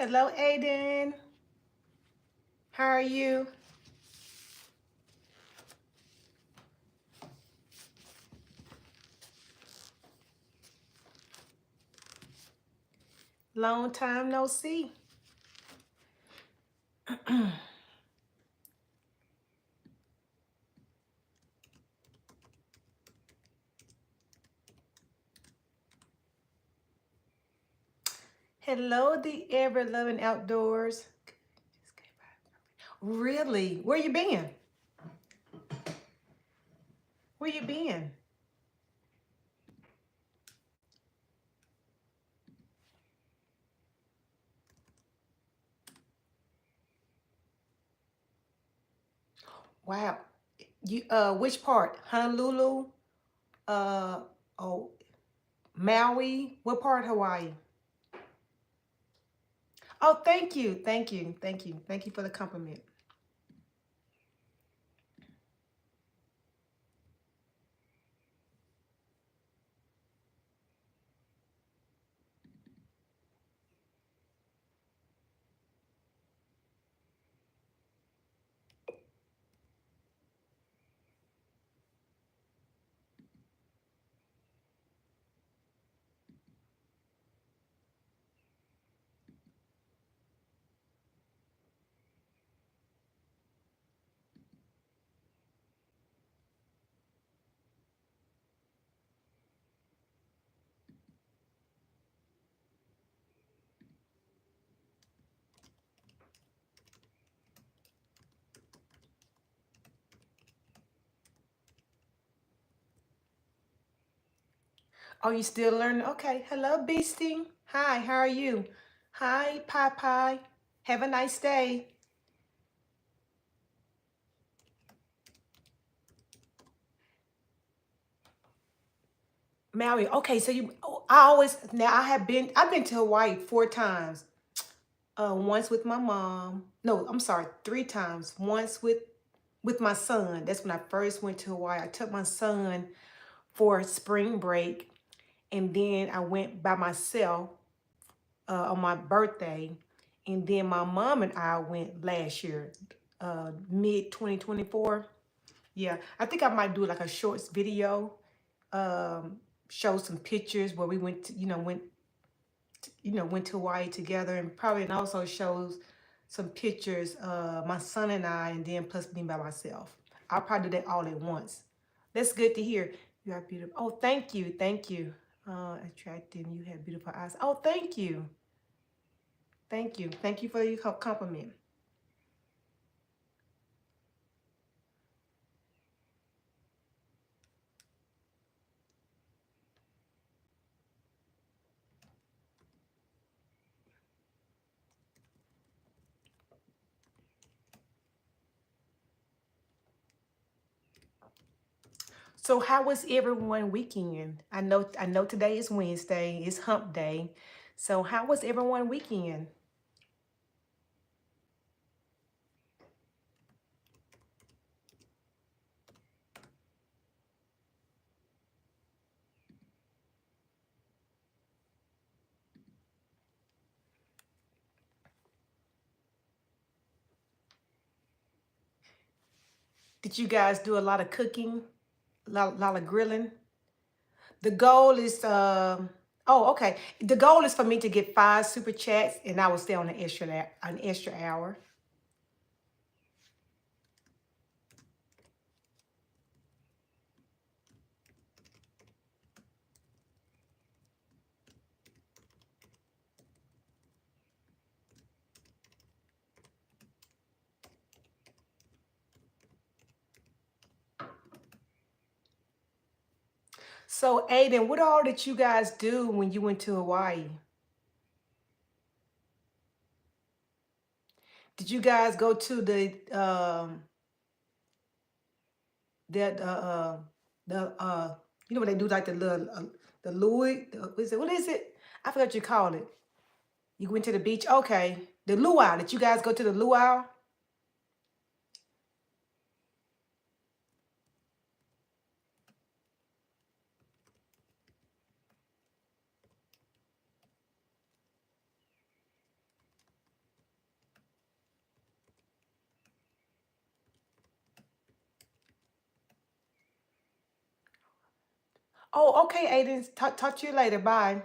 Hello, Aiden. How are you? Long time no see. Hello, the ever-loving outdoors. Really? Where you been? Where you been? Wow. You which part? Honolulu? Uh oh, Maui? What part of Hawaii? Oh, thank you. Thank you. Thank you. Thank you for the compliment. Oh, you still learning? Okay. Hello, Beastie. Hi, how are you? Hi, Pie Pie. Have a nice day. Maui. Okay, so I've been to Hawaii 4 times. Once with my mom. No, I'm sorry, 3 times. Once with my son. That's when I first went to Hawaii. I took my son for spring break, and then I went by myself on my birthday, and then my mom and I went last year, mid 2024. Yeah, I think I might do like a shorts video, um, show some pictures where we went to, went to Hawaii together, and probably and also shows some pictures, my son and I, and then plus me by myself. I'll probably do that all at once. That's good to hear. You are beautiful. Oh, thank you. Thank you. Attractive. You have beautiful eyes. Oh, thank you. Thank you. Thank you for your compliment. So how was everyone weekend? I know today is Wednesday, it's hump day. So how was everyone weekend? Did you guys do a lot of cooking? Lot of grilling? The goal is oh, okay. The goal is for me to get 5 super chats, and I will stay on an extra hour. So Aiden, what all did you guys do when you went to Hawaii? Did you guys go to the the when they do like the little the Louis, what is it? I forgot what you call it. You went to the beach. Okay. The luau. Did you guys go to the luau? Oh, okay, Aiden. Talk to you later. Bye.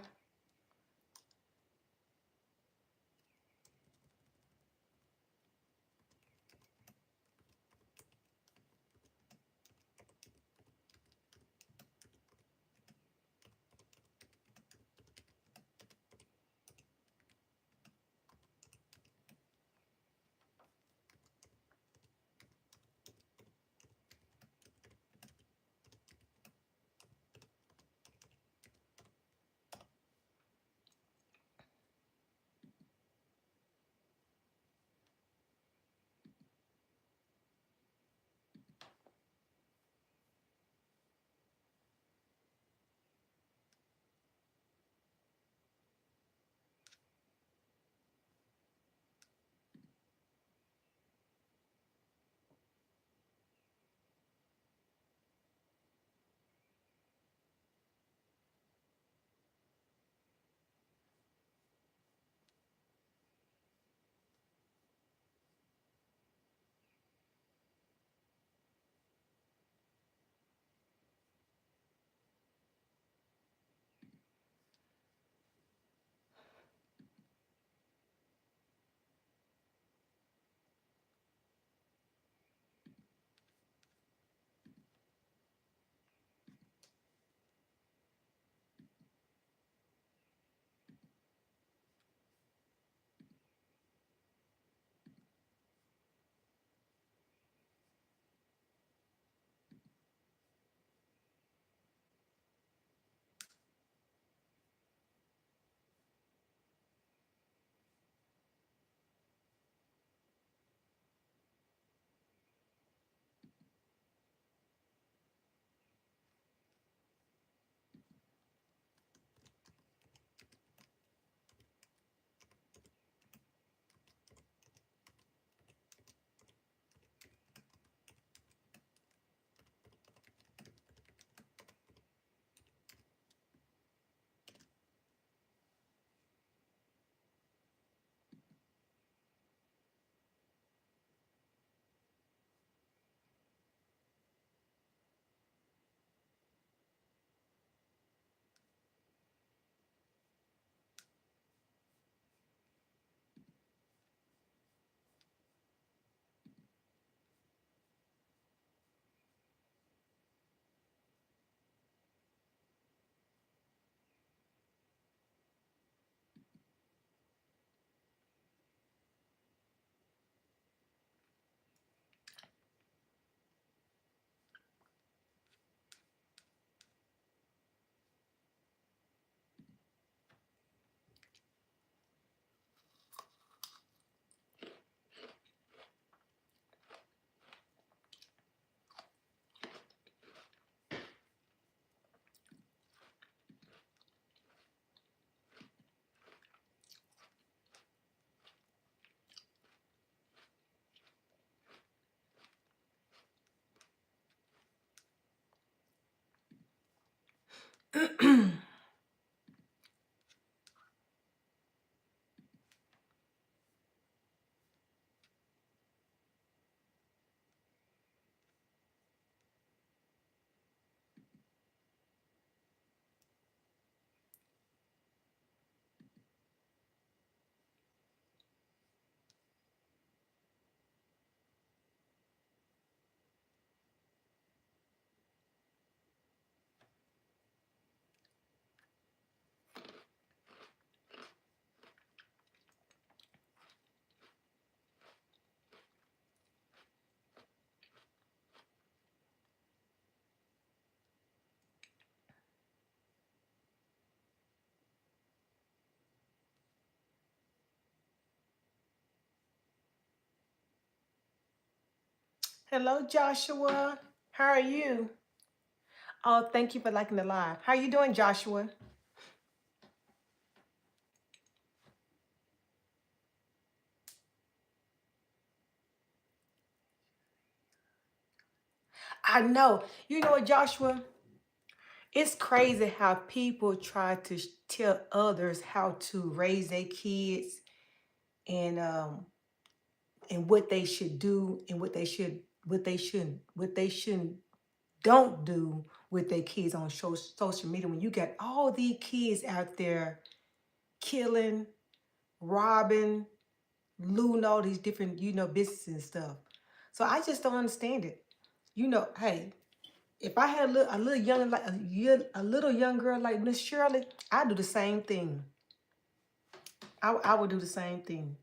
Hello, Joshua. How are you? Oh, thank you for liking the live. How are you doing, Joshua? I know. You know what, Joshua? It's crazy how people try to tell others how to raise their kids and what they should do and what they shouldn't don't do with their kids on social media. When you got all these kids out there killing, robbing, looting all these different, businesses and stuff. So I just don't understand it. Hey, if I had a little young like a little young girl like Miss Shirley, I'd do the same thing. I would do the same thing.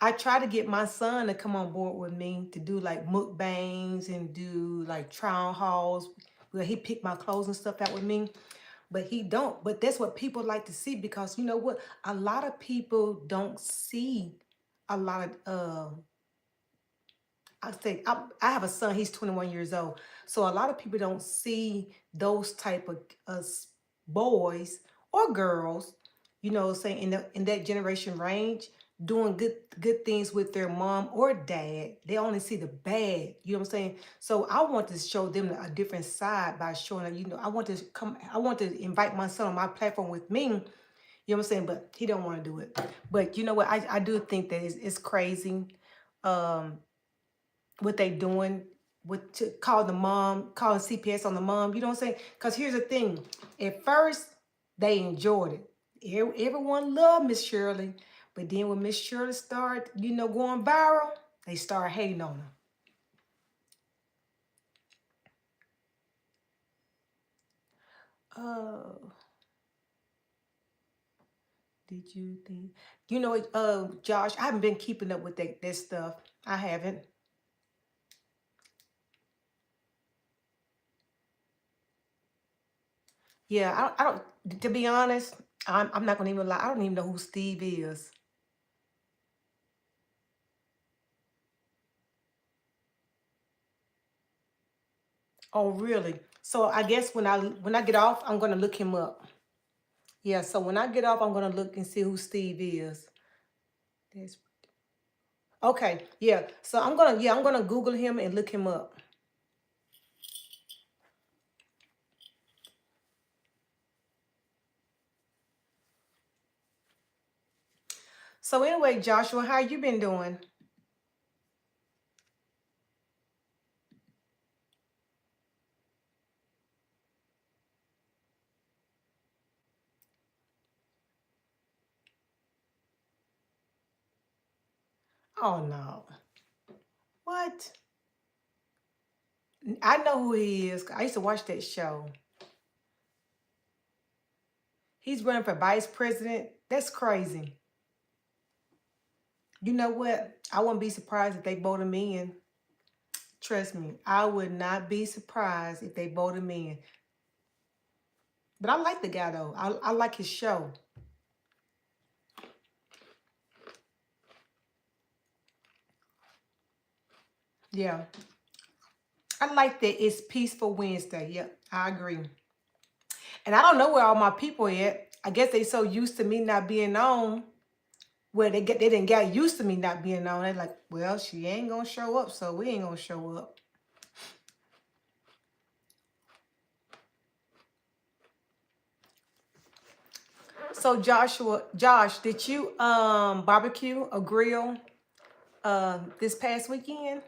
I try to get my son to come on board with me to do like mukbangs and do like trial hauls where he pick my clothes and stuff out with me. But he don't. But that's what people like to see, because you know what? A lot of people don't see a lot of I have a son, he's 21 years old. So a lot of people don't see those type of boys or girls, saying in that generation range, doing good things with their mom or dad. They only see the bad, you know what I'm saying? So I want to show them a different side by showing them, I want to invite my son on my platform with me. You know what I'm saying? But he don't want to do it. But you know what? I do think that it's crazy. Um, what they doing with to call the mom, calling CPS on the mom. You know what I'm saying? Because here's the thing. At first, they enjoyed it. Everyone loved Miss Shirley. But then when Miss Shirley started, going viral, they start hating on her. Oh, did you think? Josh, I haven't been keeping up with that stuff. I haven't. Yeah, I don't, to be honest, I'm not gonna even lie. I don't even know who Steve is. Oh, really? So I guess when I get off, I'm gonna look him up. Yeah. So when I get off, I'm gonna look and see who Steve is. That's, okay. Yeah. So I'm gonna Google him and look him up. So anyway, Joshua, how you been doing? Oh no. What? I know who he is. I used to watch that show. He's running for vice president. That's crazy. You know what? I wouldn't be surprised if they voted me in. Trust me, I would not be surprised if they voted me in. But I like the guy though. I like his show. Yeah. I like that it's Peaceful Wednesday. Yep, I agree. And I don't know where all my people at. I guess they so used to me not being on. Well, they didn't get used to me not being on. They're like, well, she ain't gonna show up, so we ain't gonna show up. So Josh, did you barbecue or grill this past weekend?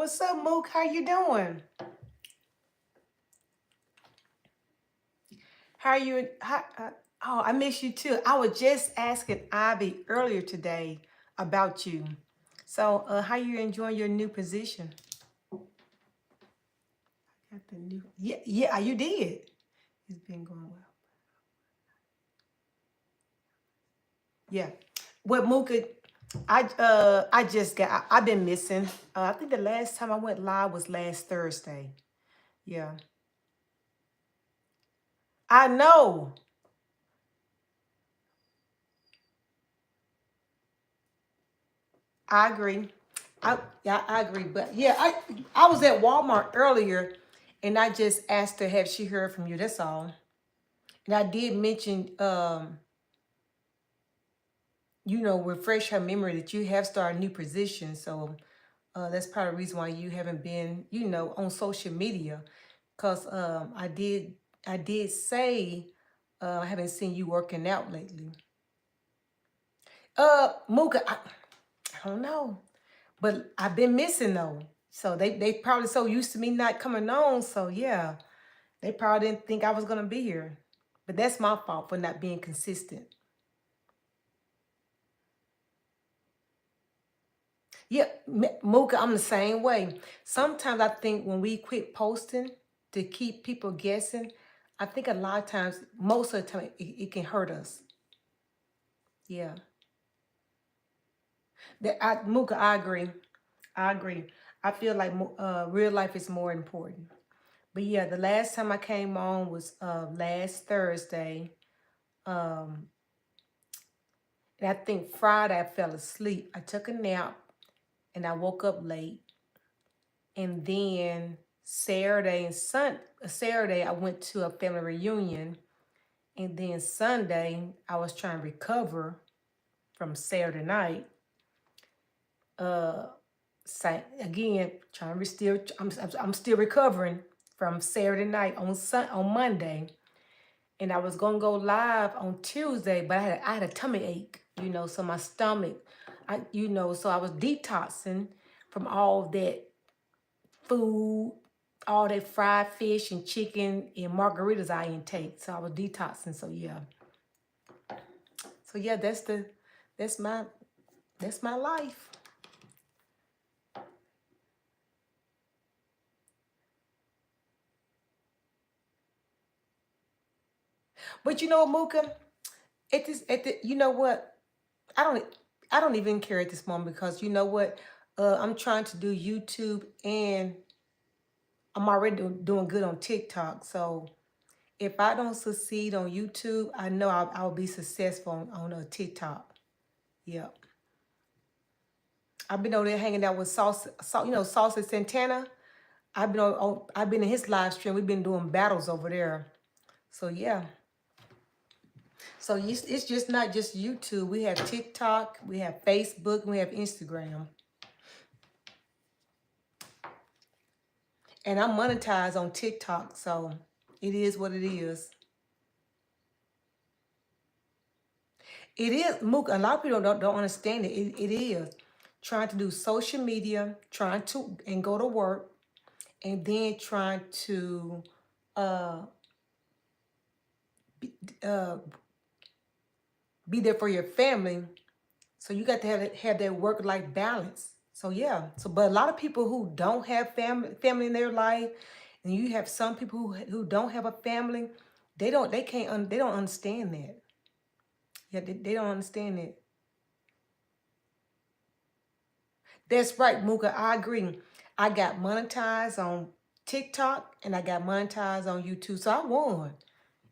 What's up, Mook? How you doing? How are you? Oh, I miss you too. I was just asking Ivy earlier today about you. So, how you enjoying your new position? Got the new. Yeah, yeah, you did. It's been going well. Yeah. What Mooka? I just got. I've been missing. I think the last time I went live was last Thursday. Yeah. I know. I agree. Yeah, I agree. But yeah, I was at Walmart earlier, and I just asked her, "Have she heard from you?" That's all. And I did mention, refresh her memory that you have started a new position. So that's part of the reason why you haven't been, on social media, because I did say I haven't seen you working out lately. Mooka, I don't know. But I've been missing though. So they probably so used to me not coming on. So yeah, they probably didn't think I was gonna be here. But that's my fault for not being consistent. Yeah, Mocha, I'm the same way. Sometimes I think when we quit posting to keep people guessing, I think a lot of times, most of the time, it can hurt us. Yeah. Mocha, I agree. I agree. I feel like real life is more important. But yeah, the last time I came on was last Thursday. Um, and I think Friday I fell asleep. I took a nap and I woke up late. And then Saturday I went to a family reunion. And then Sunday I was trying to recover from Saturday night. Uh, again, trying to still I'm still recovering from Saturday night on Monday. And I was gonna go live on Tuesday, but I had a tummy ache, so my stomach, so I was detoxing from all that food, all that fried fish and chicken and margaritas I intake. So I was detoxing. So yeah. So yeah, that's my that's my life. But you know what, Mooka? You know what? I don't I don't even care at this moment because you know what? I'm trying to do YouTube and I'm already doing good on TikTok. So if I don't succeed on YouTube, I know I'll be successful on TikTok. Yep. I've been over there hanging out with Sauce Santana. I've been in his live stream. We've been doing battles over there. So yeah. So it's just not just YouTube. We have TikTok, we have Facebook, we have Instagram. And I'm monetized on TikTok, so it is what it is. It is, Mook, a lot of people don't understand it. It is trying to do social media, trying to and go to work, and then trying to uh, be, uh, be there for your family. So you got to have that work life balance. So yeah. So but a lot of people who don't have family in their life, and you have some people who don't have a family, they don't understand that. Yeah, they don't understand it. That's right, Mooka. I agree. I got monetized on TikTok and I got monetized on YouTube. So I won.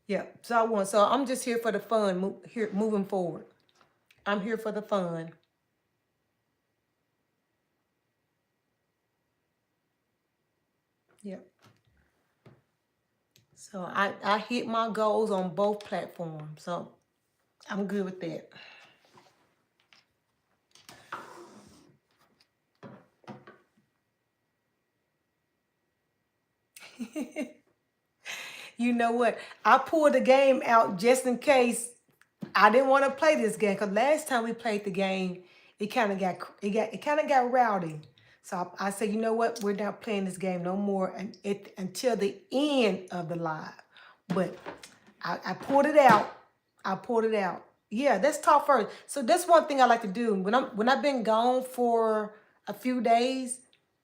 Yeah, so I won. So I'm just here for the fun, here moving forward. I'm here for the fun. Yeah. So I hit my goals on both platforms. So I'm good with that. You know what? I pulled the game out just in case I didn't want to play this game because last time we played the game, it kind of got rowdy. So I said, you know what? We're not playing this game no more until the end of the live. But I pulled it out. I pulled it out. Yeah, let's talk first. So that's one thing I like to do. When I've been gone for a few days,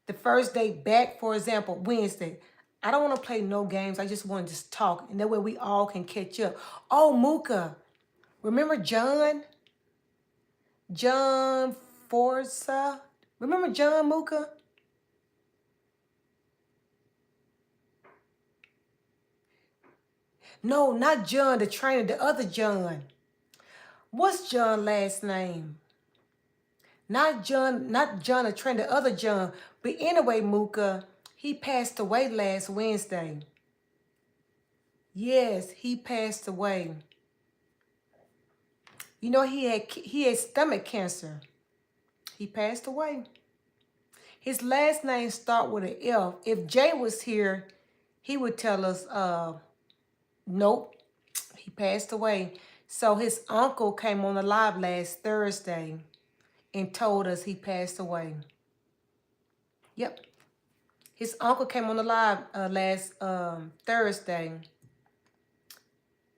the first day back, for example, Wednesday, I don't want to play no games. I just want to just talk. And that way we all can catch up. Oh, Mooka. Remember John? John Forza? Remember John, Mooka? No, not John, the trainer, the other John. What's John's last name? Not John, the trainer, the other John. But anyway, Mooka, he passed away last Wednesday. Yes, he passed away. You know, he had stomach cancer. He passed away. His last name start with an F. If Jay was here, he would tell us, nope, he passed away. So his uncle came on the live last Thursday and told us he passed away. Yep. His uncle came on the live last Thursday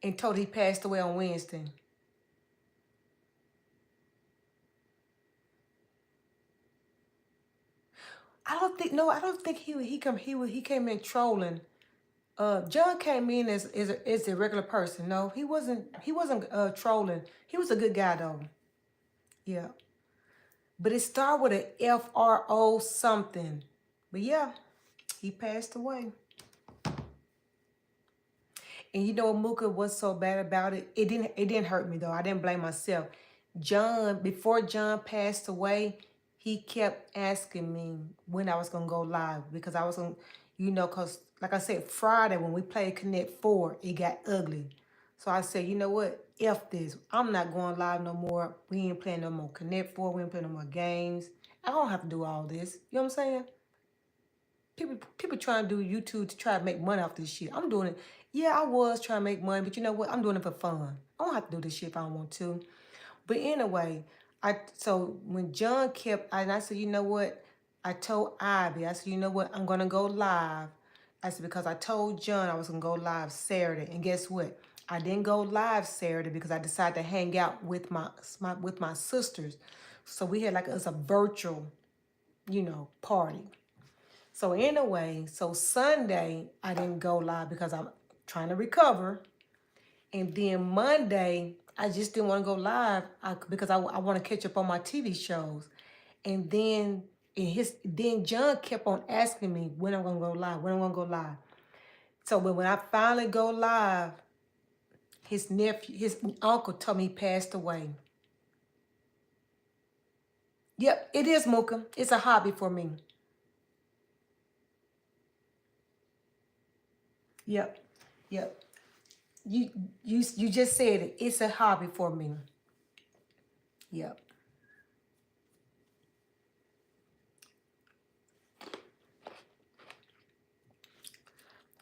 and told he passed away on Wednesday. I don't think he came in trolling. John came in as a regular person. No, he wasn't trolling. He was a good guy though. Yeah. But it started with an FRO something. But yeah, he passed away. And you know what, Mooka, was so bad about it? It didn't hurt me though. I didn't blame myself. Before John passed away, he kept asking me when I was gonna go live because I was gonna, cause like I said, Friday when we played Connect 4, it got ugly. So I said, you know what? F this. I'm not going live no more. We ain't playing no more Connect 4. We ain't playing no more games. I don't have to do all this. You know what I'm saying? People trying to do YouTube to try to make money off this shit. I'm doing it. Yeah, I was trying to make money, but you know what? I'm doing it for fun. I don't have to do this shit if I don't want to. But anyway, so when John I said, you know what? I told Ivy, I said, you know what? I'm gonna go live. I said, because I told John I was gonna go live Saturday. And guess what? I didn't go live Saturday because I decided to hang out with my sisters. So we had like a virtual, party. So anyway, so Sunday I didn't go live because I'm trying to recover. And then Monday, I just didn't want to go live because I want to catch up on my TV shows. And then John kept on asking me when I'm gonna go live. So when I finally go live, his uncle told me he passed away. Yep, it is, Mooka. It's a hobby for me. Yep. You just said it. It's a hobby for me. Yep.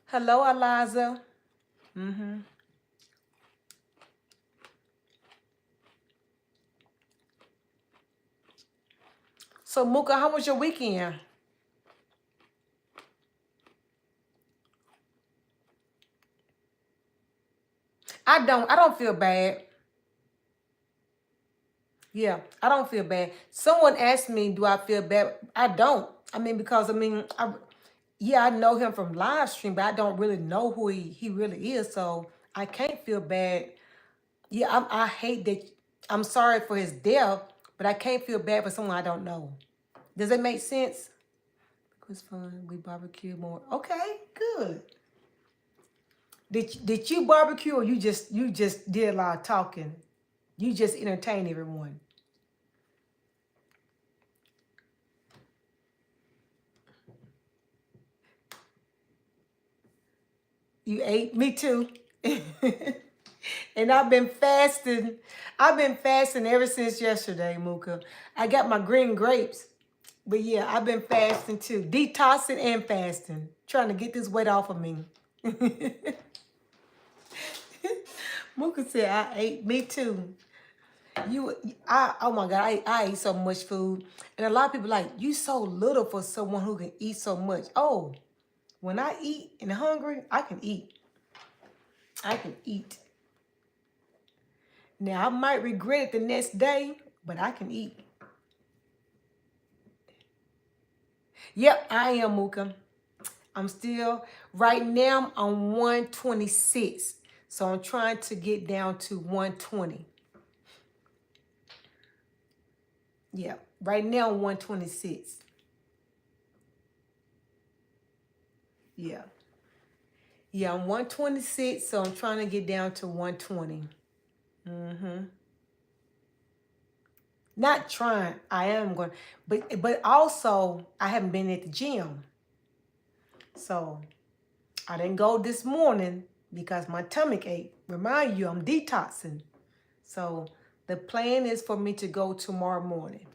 Hello, Eliza. So, Mooka, how was your weekend? I don't feel bad. Yeah, I don't feel bad. Someone asked me, do I feel bad? I don't. I mean, because I know him from live stream, but I don't really know who he really is. So I can't feel bad. Yeah, I hate that. I'm sorry for his death, but I can't feel bad for someone I don't know. Does that make sense? It was fun. We barbecued more. Okay, good. Did you barbecue or you just did a lot of talking? You just entertained everyone. You ate? Me too. And I've been fasting. I've been fasting ever since yesterday, Mooka. I got my green grapes. But yeah, I've been fasting too. Detoxing and fasting. Trying to get this weight off of me. Mooka said, I ate. Me too. Oh my God, I eat so much food. And a lot of people like, you so little for someone who can eat so much. Oh, when I eat and hungry, I can eat. I can eat. Now, I might regret it the next day, but I can eat. Yep, I am, Mooka. I'm still, right now, I'm 126. So I'm trying to get down to 120. Yeah, right now, 126. Yeah. Yeah, I'm 126, so I'm trying to get down to 120. Mm-hmm. Not trying, I am going, but also I haven't been at the gym. So I didn't go this morning because my stomach ache. Remind you, I'm detoxing. So the plan is for me to go tomorrow morning.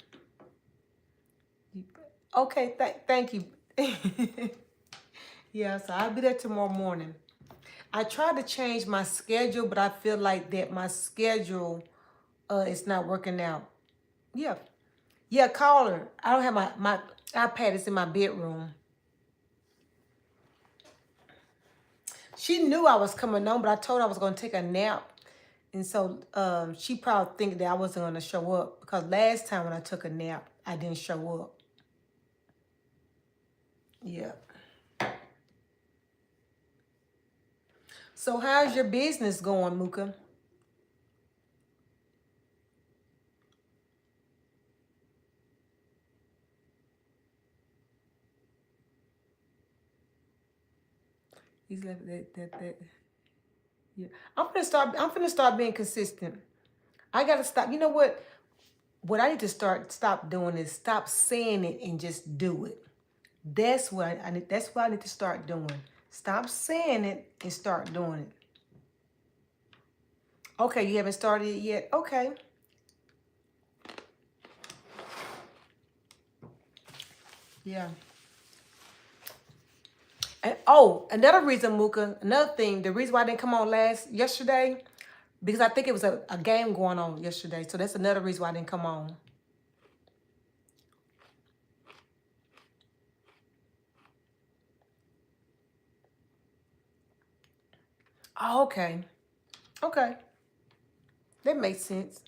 Okay, thank you. Yeah, so I'll be there tomorrow morning. I tried to change my schedule, but I feel like that my schedule is not working out. Yeah. Yeah, call her. I don't have my iPad is in my bedroom. She knew I was coming on, but I told her I was going to take a nap. And so she probably think that I wasn't going to show up because last time when I took a nap, I didn't show up. Yeah. So how's your business going, Mooka? He's like that. Yeah. I'm gonna start being consistent. I gotta stop. You know what? What I need to stop doing is stop saying it and just do it. That's what I need. That's what I need to start doing. Stop saying it and start doing it. Okay, you haven't started it yet. Okay. Yeah. And oh, another reason, Mooka, another thing, the reason why I didn't come on yesterday, because I think it was a game going on yesterday. So that's another reason why I didn't come on. Oh, okay. Okay. That makes sense.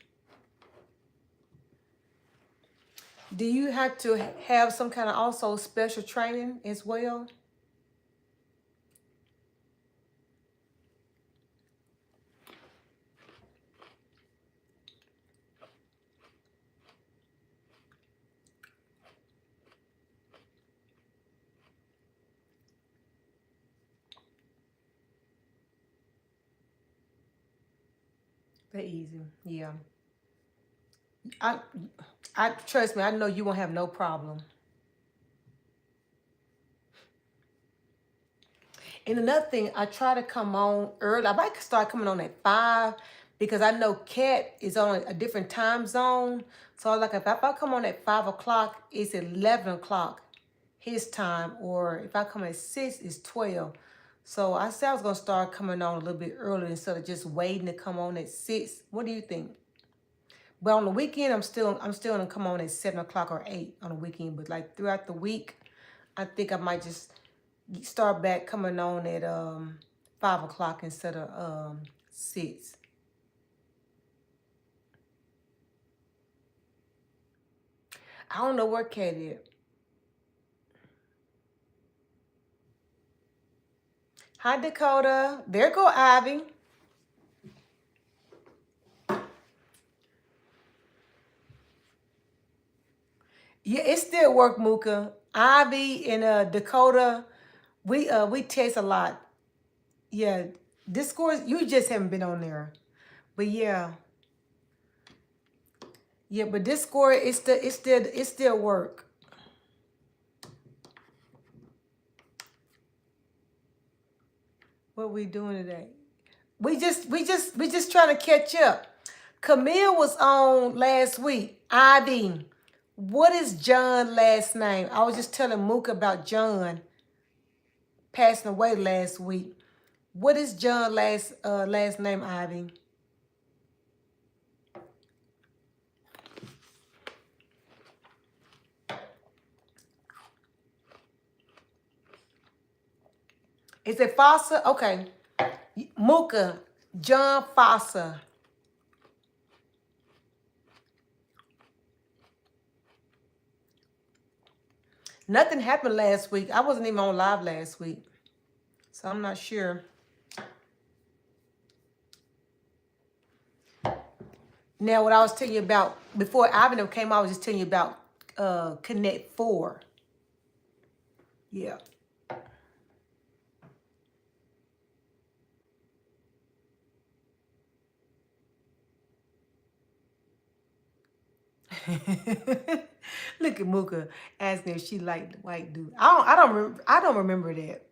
Do you have to have some kind of also special training as well? That easy. Yeah. I I trust me, I know you won't have no problem. And another thing, I try to come on early. I might start coming on at 5 because I know Cat is on a different time zone. So like if I come on at 5 o'clock, it's 11 o'clock his time. Or if I come at 6, it's 12. So I said I was gonna start coming on a little bit earlier instead of just waiting to come on at 6. What do you think? But on the weekend, I'm still gonna come on at 7 o'clock or 8 on the weekend. But like throughout the week, I think I might just start back coming on at 5 o'clock instead of 6. I don't know where Kat is. Hi Dakota. There go Ivy. Yeah, it still work, Mooka. Ivy and Dakota, we test a lot. Yeah. Discord, you just haven't been on there. But yeah. Yeah, but Discord it still work. What we doing today? We just trying to catch up. Camille was on last week. Ivy, what is John last name? I was just telling Mook about John passing away last week. What is John last name, Ivy? Is it Fossa? Okay. Mooka, John Fossa. Nothing happened last week. I wasn't even on live last week. So I'm not sure. Now, what I was telling you about, before Ivan came, I was just telling you about Connect 4. Yeah. Look at Mooka asking if she liked the white dude. I don't remember that.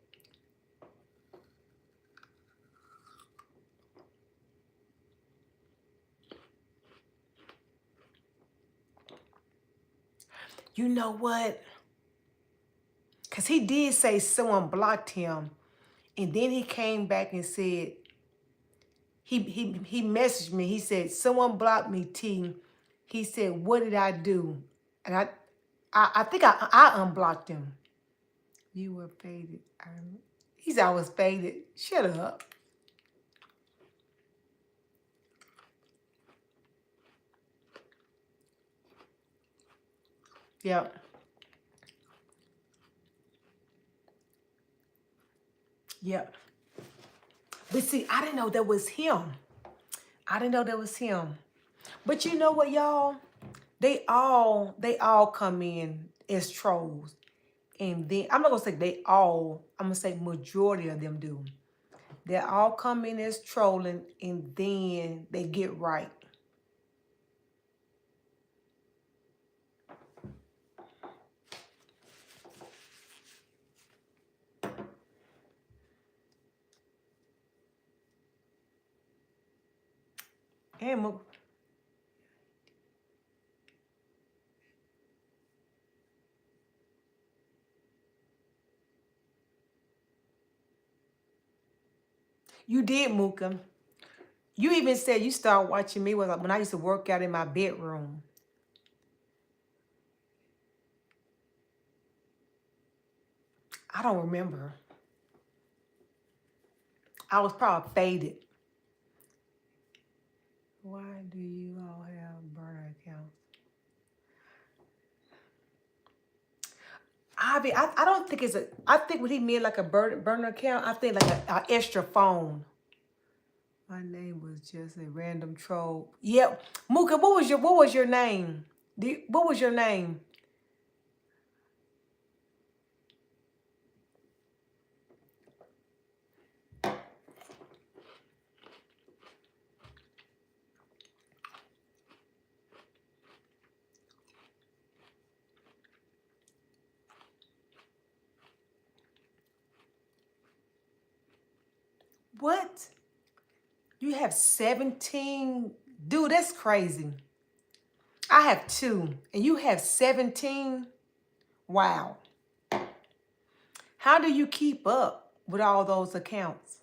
You know what? Because he did say someone blocked him. And then he came back and said, he messaged me. He said, someone blocked me, T. He said, what did I do? And I think I unblocked him. You were faded. He's always faded. Shut up. Yep. Yep. But see, I didn't know that was him. I didn't know that was him. But you know what, y'all? They all come in as trolls. And then, I'm not going to say they all, I'm going to say majority of them do. They all come in as trolling and then they get right. And you did, Mooka. You even said you started watching me when I used to work out in my bedroom. I don't remember. I was probably faded. Why do you all have burner accounts? I don't think it's I think what he meant like a burner account, I think like an extra phone. My name was just a random troll. Yep. Mooka, what was your name? What was your name? What? You have 17? Dude, that's crazy. I have 2, and you have 17? Wow. How do you keep up with all those accounts?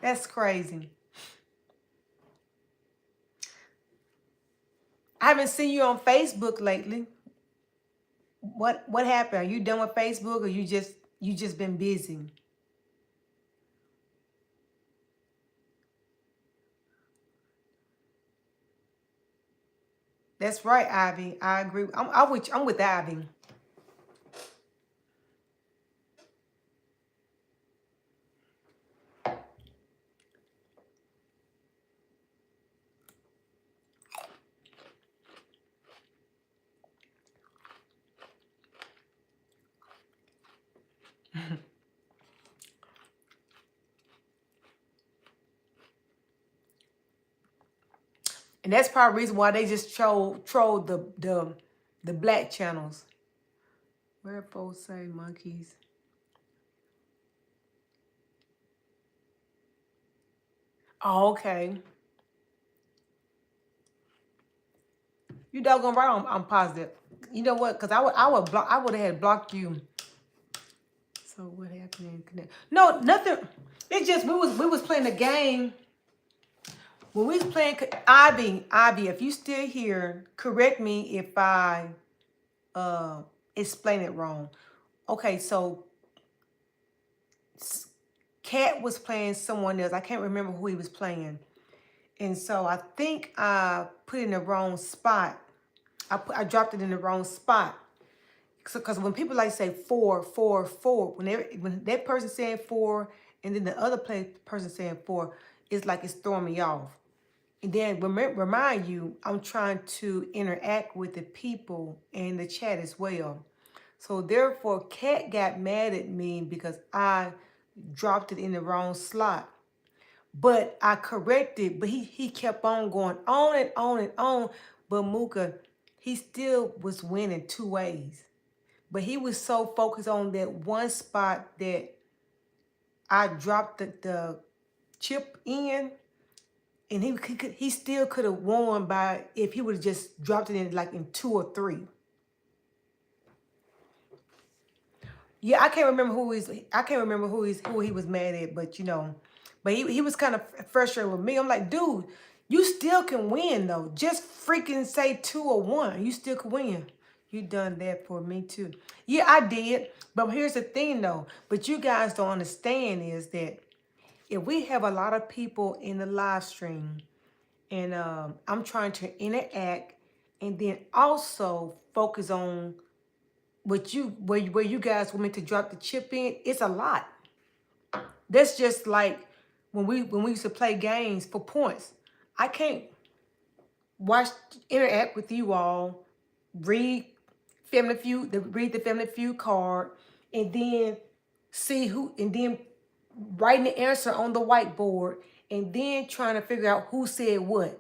That's crazy. I haven't seen you on Facebook lately. What happened? Are you done with Facebook, or you just been busy? That's right, Ivy. I agree. I'm with Ivy. And that's probably the reason why they just troll the black channels. Where folks say monkeys. Oh, okay. You doggone right. I'm positive. You know what? Because I would have had blocked you. So what happened in Connect? No, nothing. It's just we was playing a game. When we was playing, Ivy, if you still here, correct me if I uh explain it wrong. Okay, so Cat was playing someone else. I can't remember who he was playing. And so I think I put it in the wrong spot. I dropped it in the wrong spot. So, because when people like say four, four, four, when that person saying four, and then the other person saying four, it's like it's throwing me off. And then remind you, I'm trying to interact with the people in the chat as well. So therefore, Kat got mad at me because I dropped it in the wrong slot. But I corrected, but he kept on going on and on and on. But Mooka, he still was winning two ways. But he was so focused on that one spot that I dropped the chip in, and he still could have won by if he would have just dropped it in like in two or three. Yeah, I can't remember who he was mad at, but but he was kind of frustrated with me. I'm like, dude, you still can win though. Just freaking say two or one. You still can win. You done that for me too. Yeah, I did. But here's the thing though. But you guys don't understand is that if we have a lot of people in the live stream and I'm trying to interact and then also focus on where you guys want me to drop the chip in, it's a lot. That's just like when we used to play games for points. I can't watch interact with you all, read read the Family Feud card, and then see who, and then writing the answer on the whiteboard, and then trying to figure out who said what.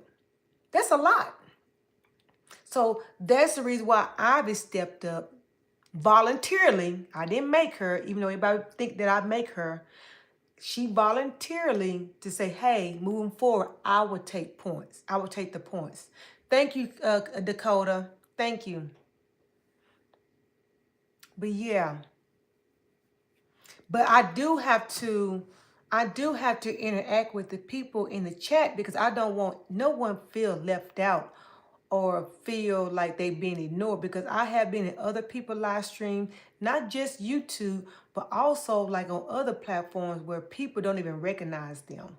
That's a lot. So that's the reason why Ivy stepped up voluntarily. I didn't make her, even though everybody think that I make her. She voluntarily to say, hey, moving forward, I will take points. I will take the points. Thank you, Dakota. Thank you. But yeah, but I do have to interact with the people in the chat because I don't want no one feel left out or feel like they being ignored, because I have been in other people live stream, not just YouTube, but also like on other platforms where people don't even recognize them.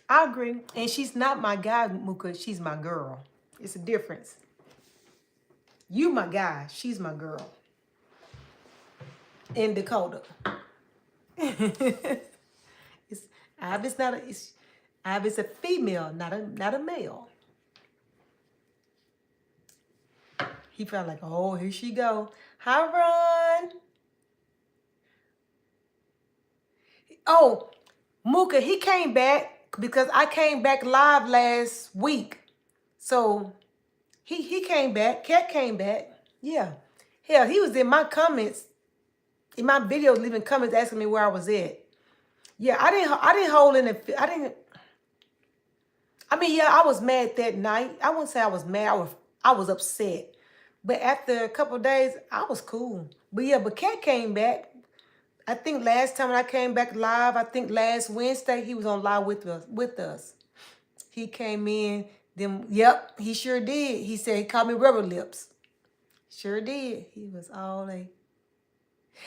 I agree. And she's not my guy, Muka. She's my girl. It's a difference. You my guy. She's my girl. In Dakota. it's Ivy's not a Ivy's a female, not a male. He felt like, oh, here she go. Hi, Ron. Oh, Muka, he came back because I came back live last week. So he came back. Cat came back. Yeah. Hell, he was in my comments, in my videos, leaving comments asking me where I was at. Yeah, I didn't hold in the, I didn't, I mean, yeah, I was mad that night. I wouldn't say I was mad. I was upset. But after a couple of days, I was cool. But yeah, but Cat came back. I think last time I came back live, I think last Wednesday, he was on live with us. He came in, then, yep, he sure did. He said he called me rubber lips. Sure did. He was all like,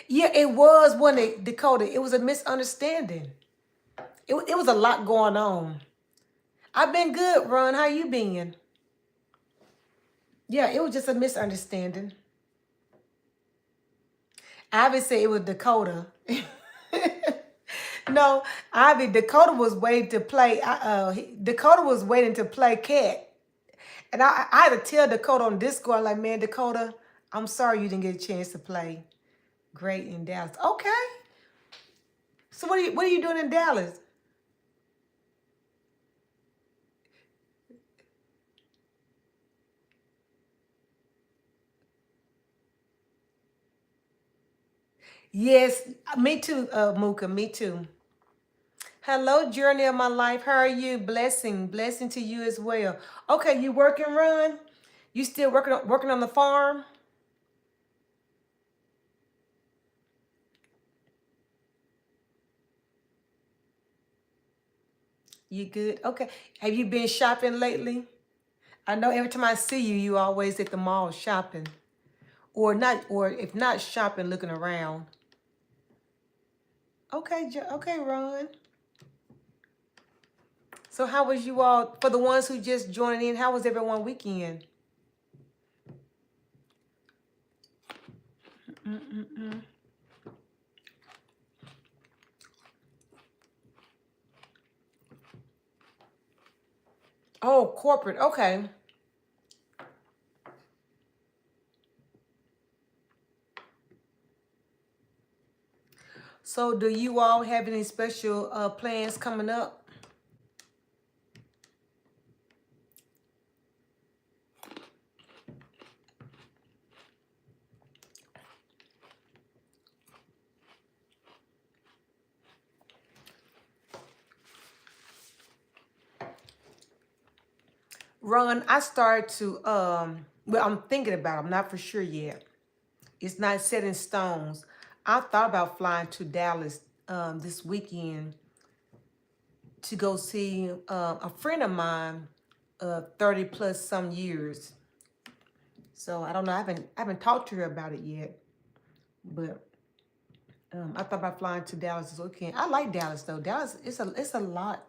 yeah, it was one day, Dakota. It was a misunderstanding. It was a lot going on. I've been good, Ron. How you been? Yeah, it was just a misunderstanding. Ivy said it was Dakota. No, Ivy, Dakota was waiting to play. Dakota was waiting to play Cat. And I had to tell Dakota on Discord, like, man, Dakota, I'm sorry you didn't get a chance to play great in Dallas. Okay. So what are you doing in Dallas? Yes, me too, Mooka, me too. Hello, journey of my life. How are you? Blessing to you as well. Okay, you working, Run? You still working on the farm? You good? Okay. Have you been shopping lately? I know every time I see you, you always at the mall shopping, or not, or if not shopping, looking around. Okay, okay, Ron. So how was you all, for the ones who just joining in, how was everyone weekend? Mm-mm-mm. Oh, corporate. Okay. So do you all have any special plans coming up? Ron, I started to, well, I'm thinking about it. I'm not for sure yet. It's not set in stones. I thought about flying to Dallas this weekend to go see a friend of mine of 30 plus some years. So I don't know. I haven't talked to her about it yet, but I thought about flying to Dallas this weekend. I like Dallas though. Dallas, it's a lot.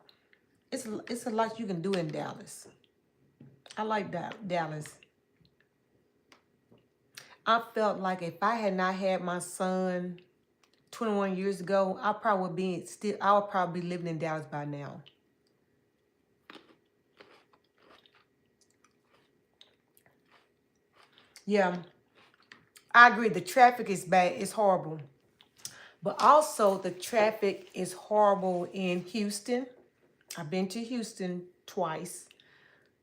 It's a lot you can do in Dallas. I like Dallas. I felt like if I had not had my son 21 years ago, I would probably be living in Dallas by now. Yeah, I agree. The traffic is bad. It's horrible. But also the traffic is horrible in Houston. I've been to Houston twice.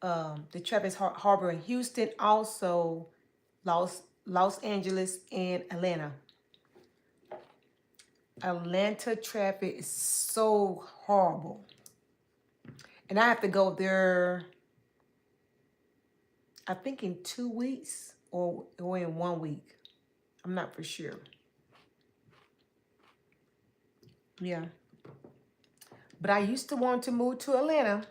The traffic is horrible in Houston, also Los Angeles and Atlanta. Atlanta traffic is so horrible. And I have to go there, I think in 2 weeks or in 1 week. I'm not for sure. Yeah. But I used to want to move to Atlanta,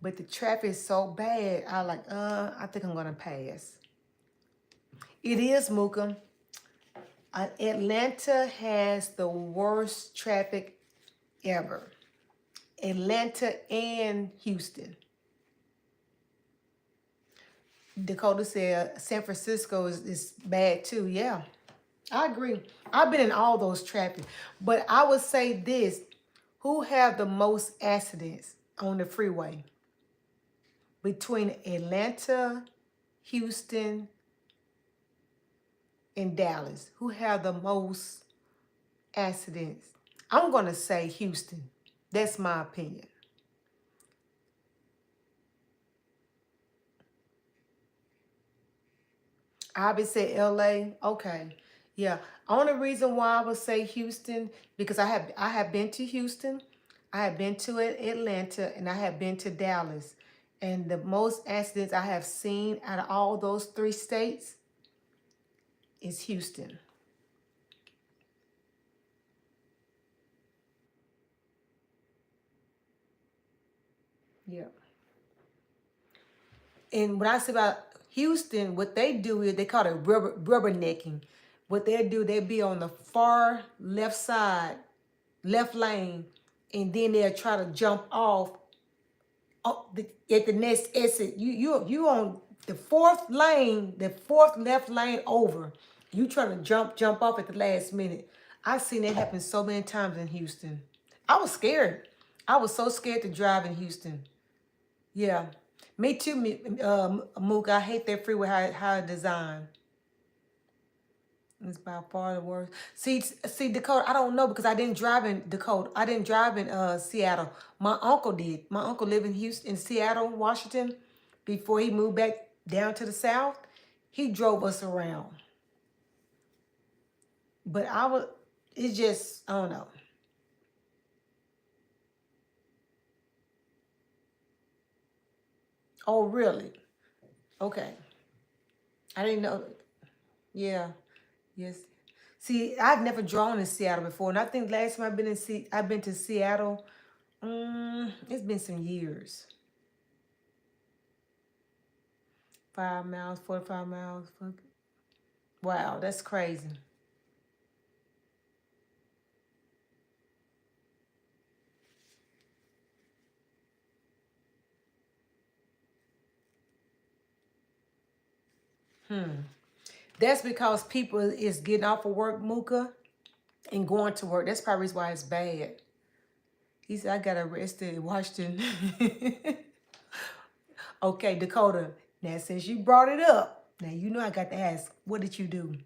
but the traffic is so bad. I think I'm gonna pass. It is, Mooka. Atlanta has the worst traffic ever. Atlanta and Houston. Dakota said San Francisco is bad too. Yeah, I agree. I've been in all those traffic. But I would say this, who have the most accidents on the freeway? Between Atlanta, Houston, and Dallas. Who have the most accidents? I'm going to say Houston. That's my opinion. I would say LA. Okay. Yeah. Only reason why I would say Houston, because I have been to Houston, I have been to Atlanta, and I have been to Dallas. And the most accidents I have seen out of all those three states is Houston. Yeah. And when I say about Houston, what they do is they call it rubbernecking. What they do, they be on the far left side, left lane, and then they'll try to jump off at the next exit. You on the fourth lane, the fourth left lane over. You trying to jump off at the last minute. I've seen that happen so many times in Houston. I was scared. I was so scared to drive in Houston. Yeah. Me too, Mook. I hate that freeway how it's designed. It's by far the worst. See, Dakota, I don't know because I didn't drive in Dakota. I didn't drive in Seattle. My uncle did. My uncle lived in Houston, in Seattle, Washington, before he moved back down to the South. He drove us around. But it's just, I don't know. Oh, really? Okay. I didn't know. Yeah. Yes. See, I've never drawn in Seattle before, and I think last time I've been to Seattle. It's been some years. 5 miles, 45 miles. Wow, that's crazy. That's because people is getting off of work, Mooka, and going to work. That's probably why it's bad. He said, I got arrested in Washington. Okay, Dakota. Now, since you brought it up, now you know I got to ask, what did you do?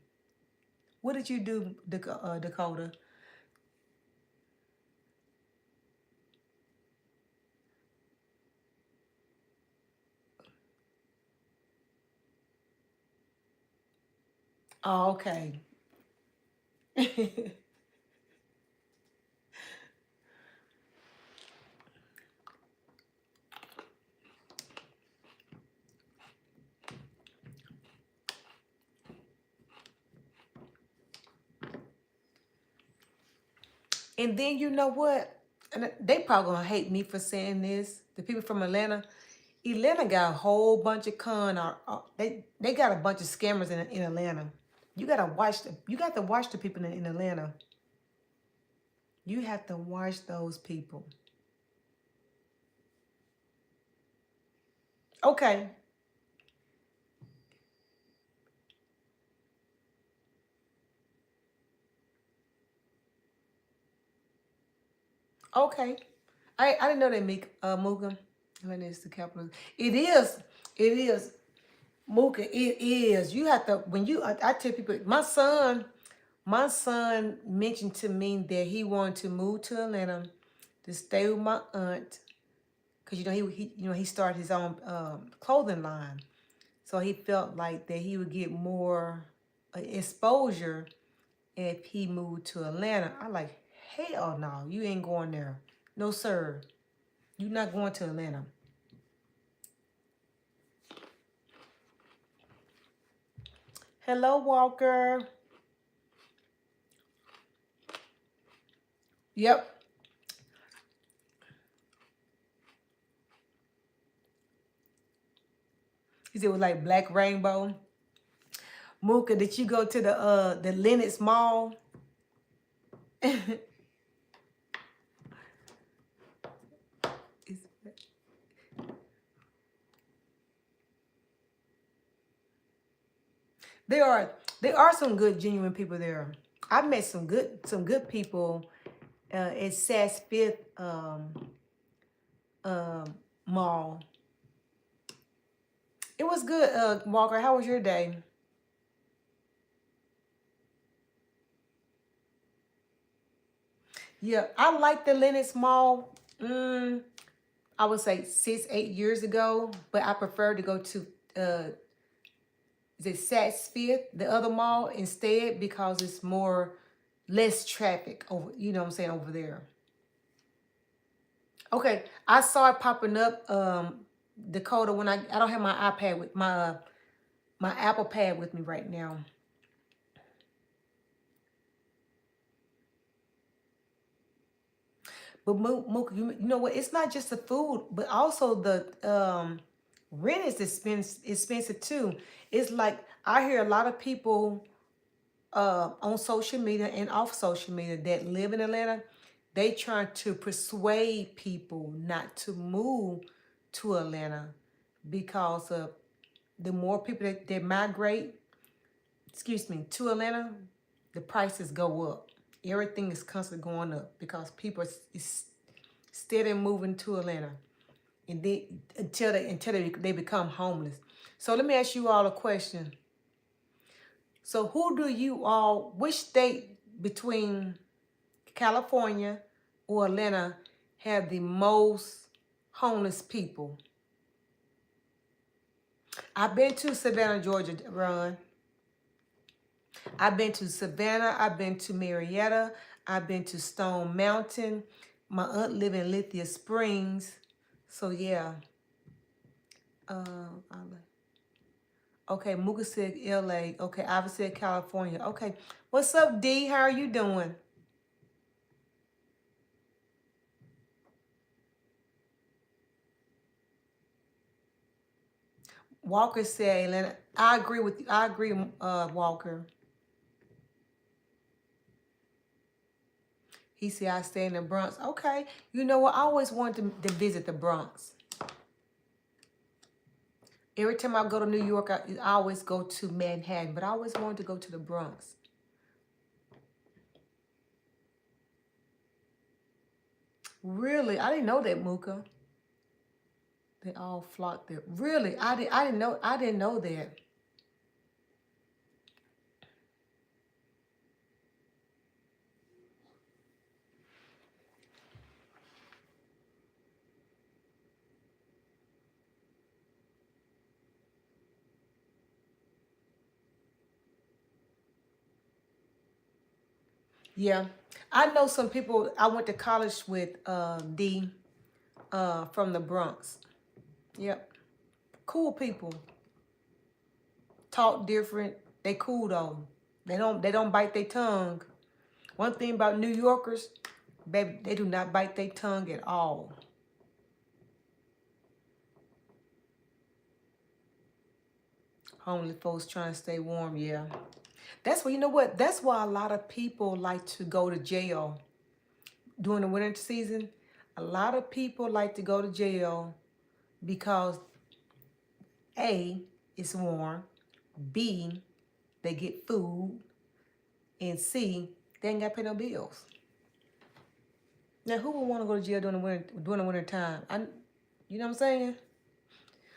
What did you do, Dakota? Oh, okay. And then you know what? And they probably gonna hate me for saying this. The people from Atlanta, Atlanta got a whole bunch of they got a bunch of scammers in Atlanta. You got to watch the people in Atlanta. You have to watch those people. Okay. Okay. I didn't know they make Muga. When it's the capital. It is. It is. Muka, it is. You have to when I tell people my son mentioned to me that he wanted to move to Atlanta to stay with my aunt. Cause he started his own clothing line. So he felt like that he would get more exposure if he moved to Atlanta. I like, hell no, you ain't going there. No, sir. You're not going to Atlanta. Hello, Walker. Yep. He said it was like Black Rainbow. Mooka, did you go to the Lenox Mall? There are there are some good genuine people there. I met some good people at Saks Fifth um, Mall. It was good, Walker. How was your day? Yeah, I like the Lenox Mall. I would say 6, 8 years ago, but I prefer to go to uh, is it Saks Fifth, the other mall instead because it's more less traffic over. You know what I'm saying over there. Okay, I saw it popping up, Dakota. When I don't have my iPad with my Apple Pad with me right now. But Mooka, you know what? It's not just the food, but also the rent is expensive too. It's like I hear a lot of people on social media and off social media that live in Atlanta. They trying to persuade people not to move to Atlanta because of the more people that migrate, excuse me, to Atlanta, the prices go up. Everything is constantly going up because people is steady moving to Atlanta, and they become homeless. So let me ask you all a question. So who do you all, which state between California or Atlanta have the most homeless people? I've been to Savannah, Georgia, Ron. I've been to Savannah. I've been to Marietta. I've been to Stone Mountain. My aunt live in Lithia Springs. So yeah. I okay, Mooka said LA. Okay, Ivy said California. Okay, what's up, D? How are you doing? Walker said Atlanta. I agree with you. I agree, Walker. He said I stay in the Bronx. Okay, you know what? I always wanted to visit the Bronx. Every time I go to New York, I always go to Manhattan, but I always wanted to go to the Bronx. Really? I didn't know that, Mooka. They all flocked there. Really? I didn't know that. Yeah. I know some people I went to college with D from the Bronx. Yep. Cool people. Talk different. They cool though. They don't bite their tongue. One thing about New Yorkers, baby, they do not bite their tongue at all. Homeless folks trying to stay warm, yeah. That's why, you know what? That's why a lot of people like to go to jail during the winter season. A lot of people like to go to jail because A, it's warm, B, they get food, and C, they ain't got to pay no bills. Now, who would want to go to jail during the winter time? You know what I'm saying?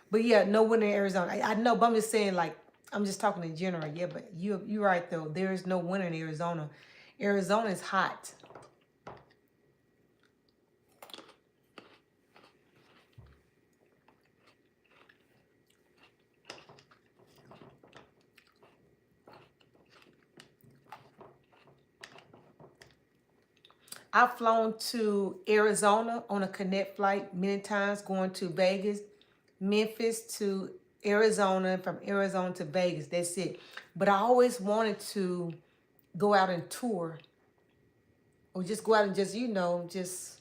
But yeah, no winter in Arizona. I know, but I'm just saying, like, I'm just talking in general. Yeah, but you're right though. There is no winter in Arizona. Arizona is hot. I've flown to Arizona on a connect flight many times, going to Vegas, Memphis to Arizona, from Arizona to Vegas. That's it. But I always wanted to go out and tour, or just go out and just, just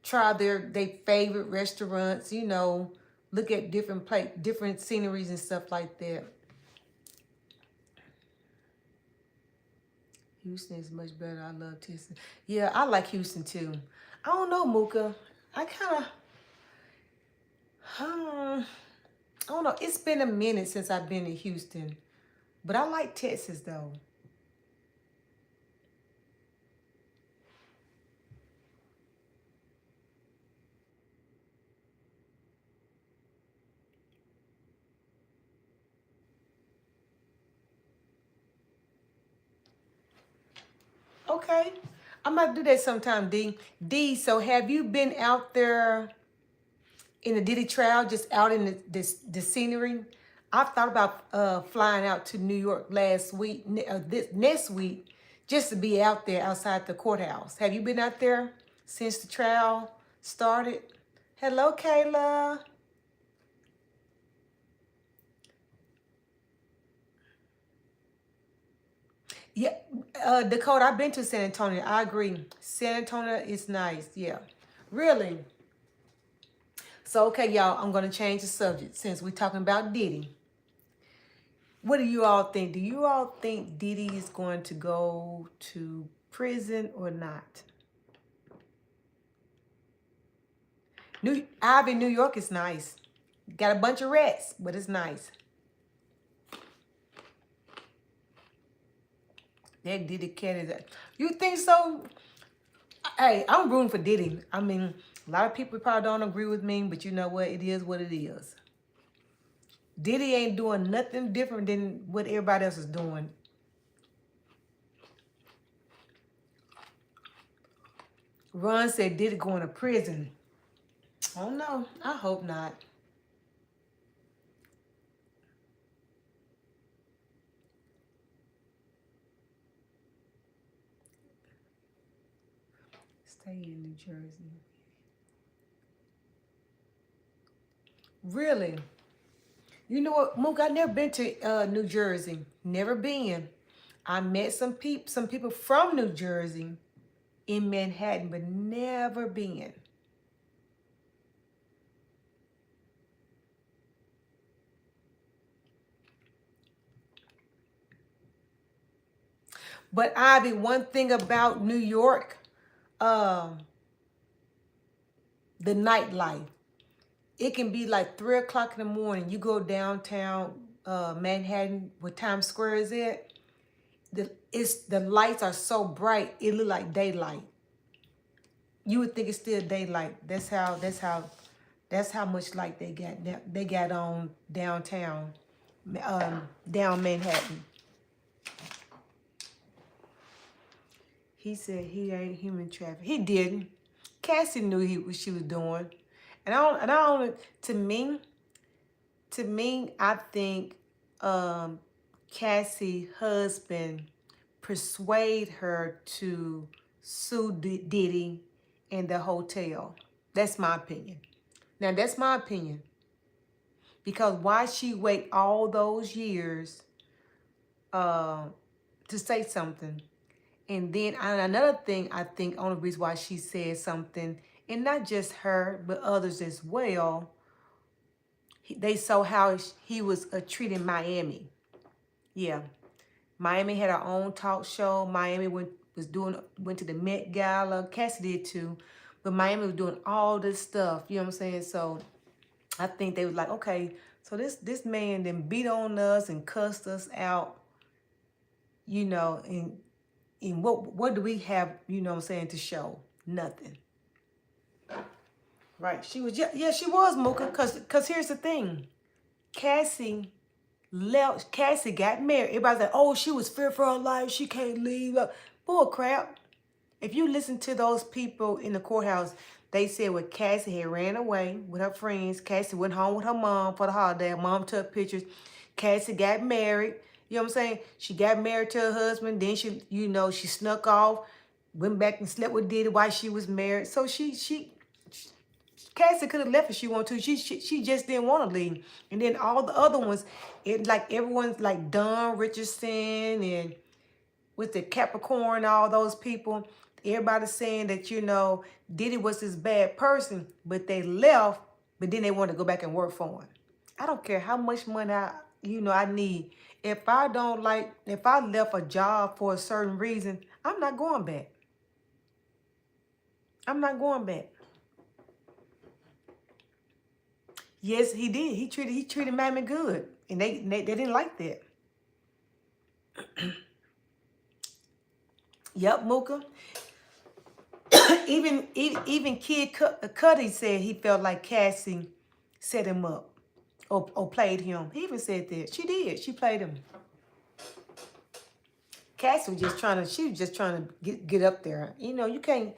try their favorite restaurants, look at different sceneries and stuff like that. Houston is much better. I love Texas. Yeah, I like Houston too. I don't know, Mooka. I kind of, I don't know. It's been a minute since I've been to Houston, but I like Texas though. Okay, I might do that sometime, D. D. So have you been out there in the Diddy Trail, just out in the scenery? I've thought about flying out to New York last week, this next week, just to be out there outside the courthouse. Have you been out there since the trial started? Hello, Kayla. Yeah, Dakota, I've been to San Antonio. I agree. San Antonio is nice. Yeah, really. So, okay, y'all, I'm going to change the subject since we're talking about Diddy. What do you all think? Do you all think Diddy is going to go to prison or not? Ivy, New York is nice. Got a bunch of rats, but it's nice. That Diddy cat is. You think so? Hey, I'm rooting for Diddy. I mean, a lot of people probably don't agree with me, but you know what? It is what it is. Diddy ain't doing nothing different than what everybody else is doing. Ron said Diddy going to prison. I don't know. I hope not. Stay in New Jersey. Really? You know what, Mook? I never been to New Jersey. Never been. I met some people from New Jersey in Manhattan, but never been. But Ivy, one thing about New York, um, the nightlife. It can be like 3 o'clock in the morning. You go downtown Manhattan, where Times Square is at. The lights are so bright, it look like daylight. You would think it's still daylight. That's how much light they got. They got on downtown, down Manhattan. He said he ain't human traffic. He didn't. Cassie knew what she was doing, and I don't. To me, I think Cassie husband persuade her to sue Diddy in the hotel. That's my opinion. Now that's my opinion. Because why she wait all those years to say something? And then another thing, I think only reason why she said something, and not just her, but others as well, they saw how he was treating Miami. Yeah. Miami had her own talk show. Miami went to the Met Gala. Cassie did too. But Miami was doing all this stuff. You know what I'm saying? So I think they was like, okay, so this man then beat on us and cussed us out, and what do we have, what I'm saying, to show? Nothing. Right. She was, yeah, she was, Mooka, cause here's the thing. Cassie got married. Everybody's like, oh, she was fearful for her life. She can't leave. Bull crap. If you listen to those people in the courthouse, they said when Cassie had ran away with her friends, Cassie went home with her mom for the holiday. Her mom took pictures. Cassie got married. You know what I'm saying? She got married to her husband. Then she snuck off, went back and slept with Diddy while she was married. So Cassie could have left if she wanted to. She just didn't want to leave. And then all the other ones, everyone's like Don Richardson and with the Capricorn, all those people, everybody's saying that, Diddy was this bad person, but they left, but then they want to go back and work for him. I don't care how much money I need. If I left a job for a certain reason, I'm not going back. I'm not going back. Yes, he did. He treated Mammy good, and they didn't like that. Yep, Mooka. even Kid Cudi said he felt like Cassie set him up or played him. He even said that. She did. She played him. Cassie was just trying to get up there. You can't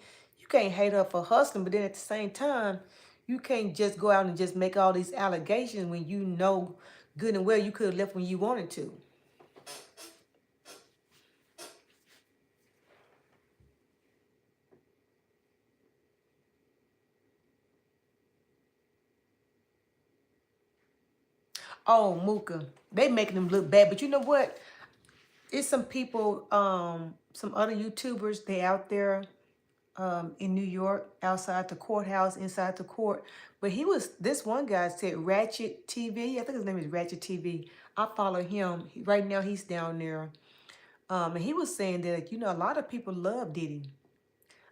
hate her for hustling, but then at the same time, you can't just go out and just make all these allegations when you know good and well you could have left when you wanted to. Oh, Mooka, they making them look bad, but you know what? It's some people, some other YouTubers, they out there in New York, outside the courthouse, inside the court. But this one guy said Ratchet TV. I think his name is Ratchet TV. I follow him. Right now he's down there. And he was saying that, a lot of people love Diddy.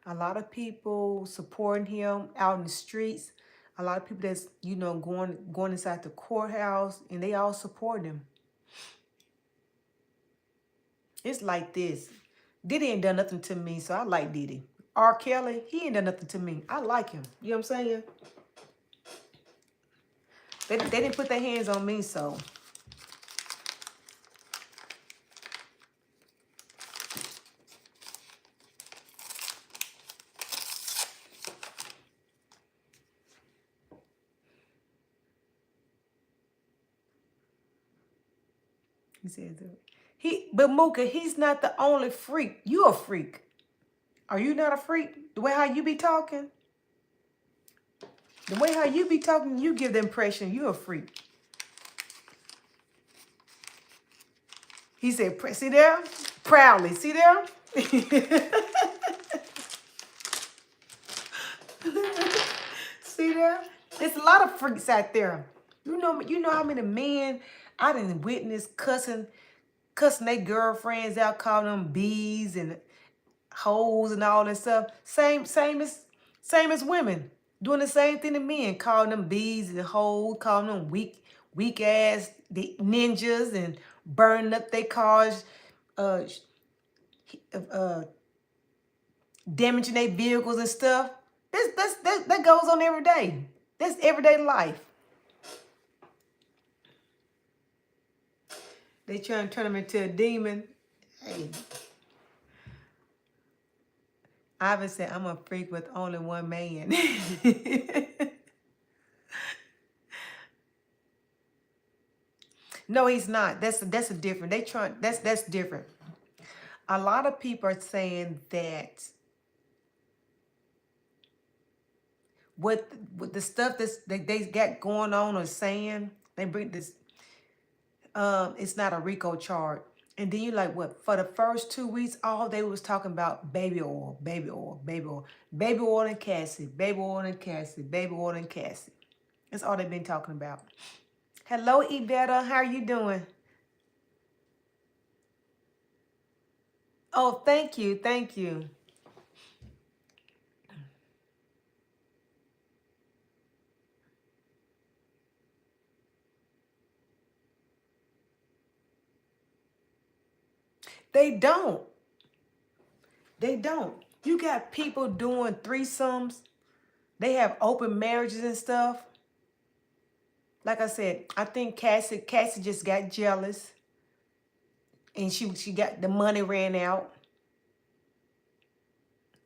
A lot of people supporting him out in the streets. A lot of people that's, going inside the courthouse, and they all support him. It's like this. Diddy ain't done nothing to me, so I like Diddy. R. Kelly, he ain't done nothing to me. I like him. You know what I'm saying? They didn't put their hands on me, so. He said that. But Mooka, he's not the only freak. You a freak. Are you not a freak? The way how you be talking? The way how you be talking, you give the impression you a freak. He said, see there? Proudly. See there? See there? There's a lot of freaks out there. You know how many men I didn't witness cussing their girlfriends out, calling them bees and hoes and all that stuff. Same as women. Doing the same thing to men, calling them bees and hoes, calling them weak ass ninjas and burning up their cars, uh, uh, damaging their vehicles and stuff. That goes on every day. That's everyday life. They trying to turn him into a demon. Hey, Ivan said, I'm a freak with only one man. No, he's not. That's a different. That's different. A lot of people are saying that what the stuff that they got going on or saying, they bring this. It's not a RICO charge. And then you like what? For the first 2 weeks, all they was talking about baby oil, baby oil, baby oil, baby oil and Cassie, baby oil and Cassie, baby oil and Cassie. That's all they've been talking about. Hello, Iveta. How are you doing? Oh, thank you. Thank you. They don't. They don't. You got people doing threesomes. They have open marriages and stuff. Like I said, I think Cassie just got jealous. And she got the money ran out.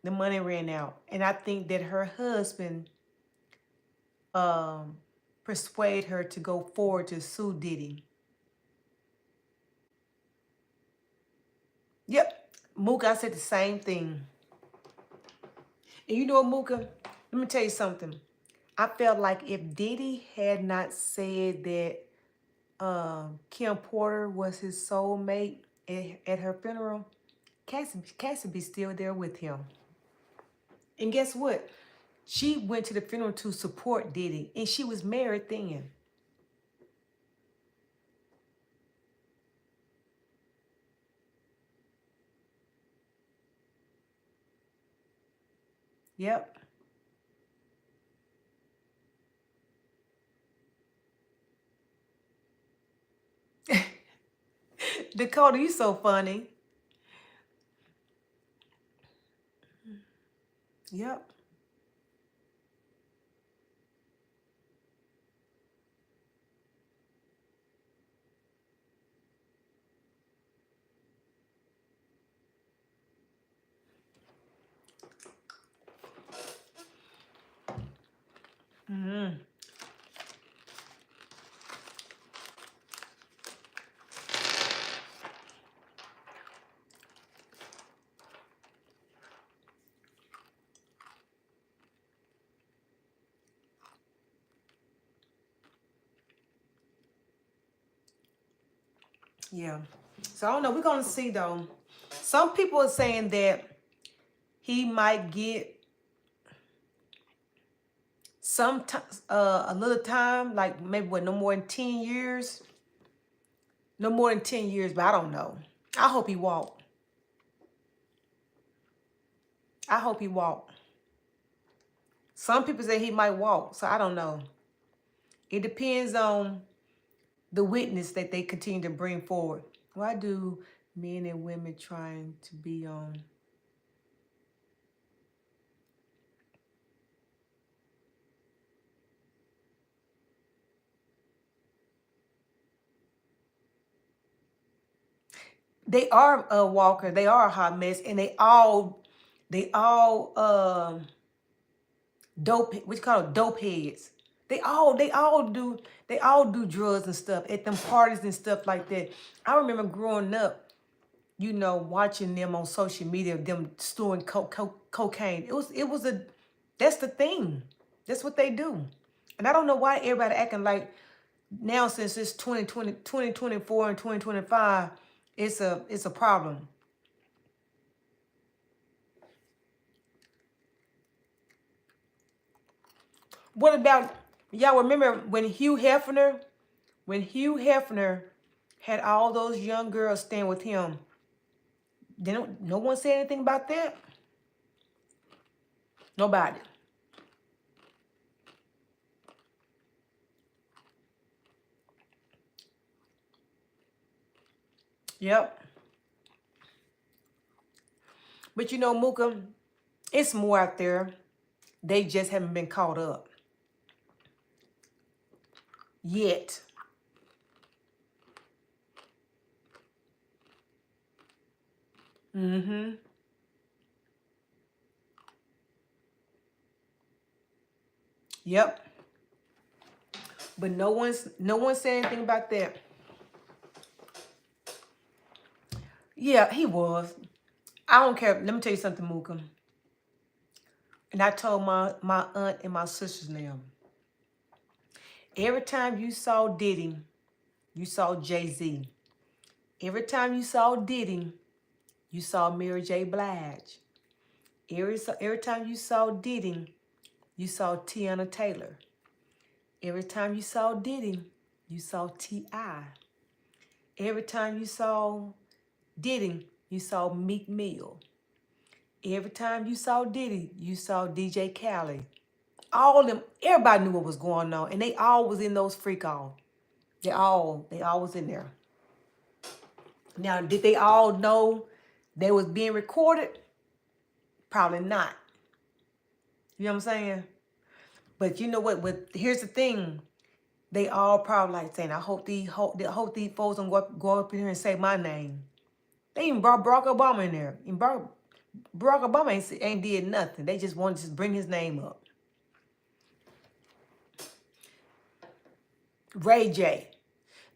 The money ran out. And I think that her husband persuaded her to go forward to sue Diddy. Yep. Mooka, I said the same thing. And you know what, Mooka? Let me tell you something. I felt like if Diddy had not said that Kim Porter was his soulmate at her funeral, Cassie be still there with him. And guess what? She went to the funeral to support Diddy, and she was married then. Yep. Dakota, you so funny. Yep. Mm-hmm. Yeah. So I don't know. We're gonna see though. Some people are saying that he might get some a little time, like maybe what, no more than 10 years. No more than 10 years, but I don't know. I hope he walk. I hope he walk. Some people say he might walk, so I don't know. It depends on the witness that they continue to bring forward. Why do men and women trying to be on? They are a walker. They are a hot mess, and they all dope. What you call it, dope heads. They all do drugs and stuff at them parties and stuff like that. I remember growing up, you know, watching them on social media, them storing cocaine. That's the thing. That's what they do. And I don't know why everybody acting like now, since it's 2020, 2024 and 2025, it's a problem. What about, y'all remember when Hugh Hefner had all those young girls staying with him? Didn't no one say anything about that? Nobody. Yep. But you know, Mooka, it's more out there. They just haven't been caught up yet. Mm-hmm. Yep. But no one said anything about that. Yeah, he was. I don't care. Let me tell you something, Mooka. And I told my aunt and my sisters now. Every time you saw Diddy, you saw Jay-Z. Every time you saw Diddy, you saw Mary J. Blige. Every time you saw Diddy, you saw Tiana Taylor. Every time you saw Diddy, you saw T.I. Every time you saw Diddy, you saw Meek Mill. Every time you saw Diddy, you saw DJ Khaled. All them, everybody knew what was going on, and they all was in those freak offs. They all was in there. Now, did they all know they was being recorded? Probably not. You know what I'm saying? But you know what? Here's the thing. They all probably like saying, I hope these folks don't go up in here and say my name. They even brought Barack Obama in there. And Barack Obama ain't did nothing. They just wanted to bring his name up. Ray J.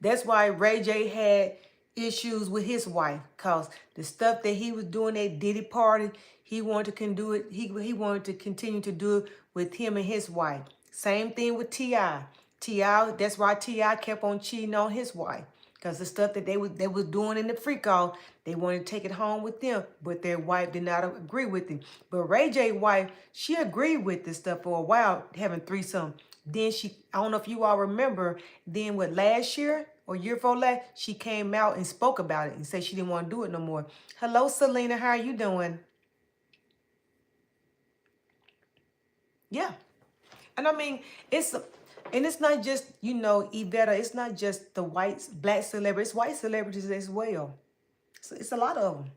That's why Ray J had issues with his wife, cause the stuff that he was doing at Diddy party, he wanted to do it. He wanted to continue to do it with him and his wife. Same thing with T.I. T.I. That's why T.I. kept on cheating on his wife, cause the stuff that they was doing in the freak off, they wanted to take it home with them, but their wife did not agree with him. But Ray J's wife, she agreed with this stuff for a while, having threesome. Then I don't know if you all remember, then what, last year or year before last, she came out and spoke about it and said she didn't want to do it no more. Hello, Selena, how are you doing? Yeah. And I mean, it's not just, Iveta, it's not just the black celebrities, it's white celebrities as well. So it's a lot of them.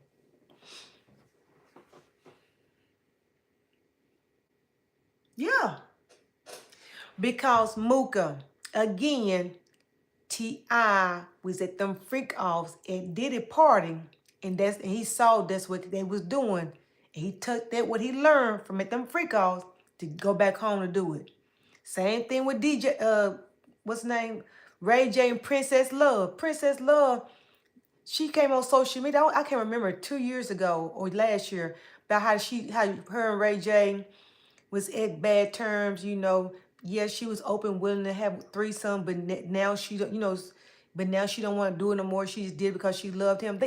Yeah. Because Mooka, again, T.I. was at them freak offs and Diddy party, and he saw that's what they was doing. And he took that what he learned from at them freak offs to go back home to do it. Same thing with what's the name? Ray J and Princess Love. Princess Love, she came on social media. I can't remember 2 years ago or last year about how her and Ray J was at bad terms, Yes, she was open, willing to have threesome, but now she don't, but now she don't want to do it no more. She just did it because she loved him.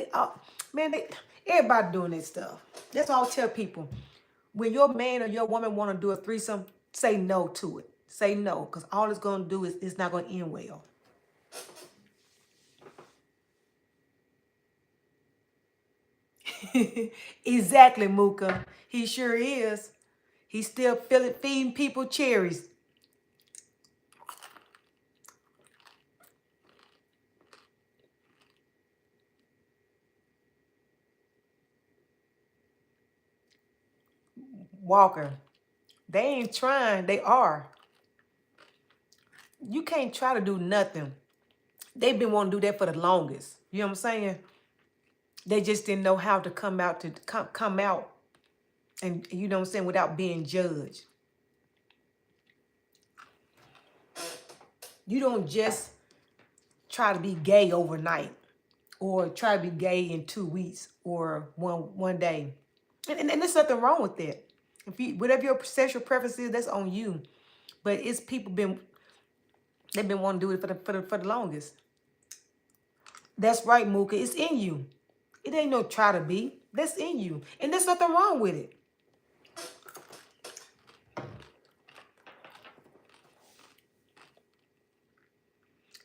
Everybody doing that stuff. That's all I tell people. When your man or your woman want to do a threesome, say no to it. Say no, because all it's going to do is it's not going to end well. Exactly, Mooka. He sure is. He's still feeding people cherries. Walker. They ain't trying. They are. You can't try to do nothing. They've been wanting to do that for the longest. You know what I'm saying? They just didn't know how to come out and, you know what I'm saying, without being judged. You don't just try to be gay overnight or try to be gay in 2 weeks or one day. And there's nothing wrong with that. Whatever your sexual preference is, that's on you. But it's people they've been wanting to do it for the longest. That's right, Mooka. It's in you. It ain't no try to be. That's in you. And there's nothing wrong with it.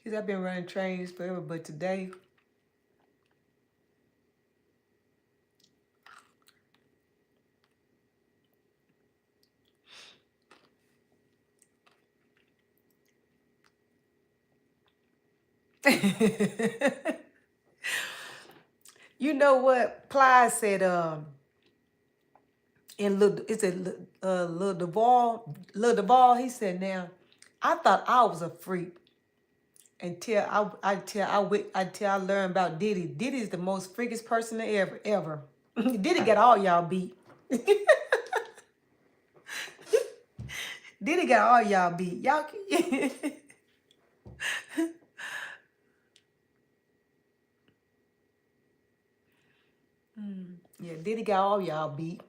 Because I've been running trains forever, but today, you know what? Ply said, and Lil Duval, he said, now, I thought I was a freak until I learned about Diddy. Diddy is the most freakiest person ever. Diddy got all y'all beat. Diddy got all y'all beat. Y'all yeah, Diddy got all y'all beat.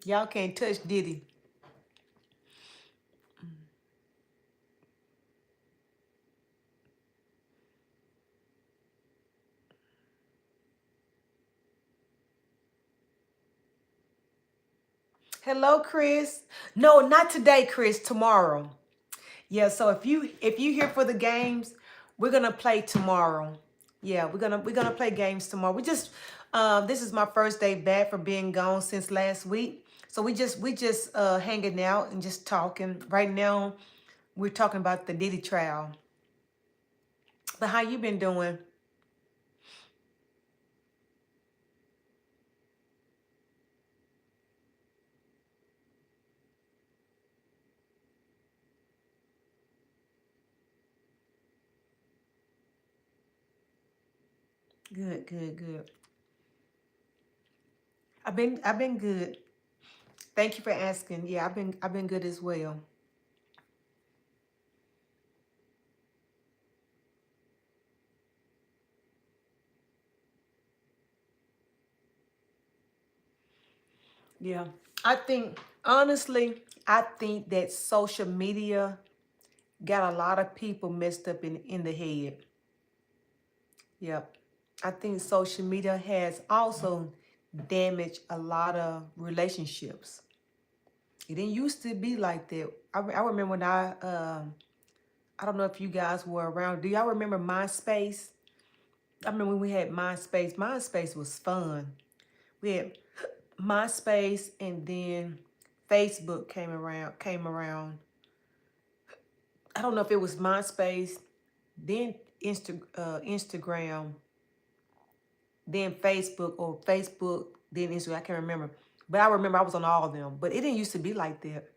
Y'all can't touch Diddy. Hello, Chris. No, not today, Chris. Tomorrow. Yeah. So if you here for the games, we're gonna play tomorrow. Yeah, we're gonna play games tomorrow. We just this is my first day back from being gone since last week. So we just hanging out and just talking. Right now, we're talking about the Diddy trial. But how you been doing? Good, good, good. I've been good. Thank you for asking. Yeah, I've been good as well. Yeah. I think honestly, I think that social media got a lot of people messed up in the head. Yep. I think social media has also damaged a lot of relationships. It didn't used to be like that. I remember when I don't know if you guys were around. Do y'all remember MySpace? I remember when we had MySpace. MySpace was fun. We had MySpace, and then Facebook came around. I don't know if it was MySpace, then Instagram, then Facebook, or Facebook, then Instagram. I can't remember. But I remember I was on all of them. But it didn't used to be like that.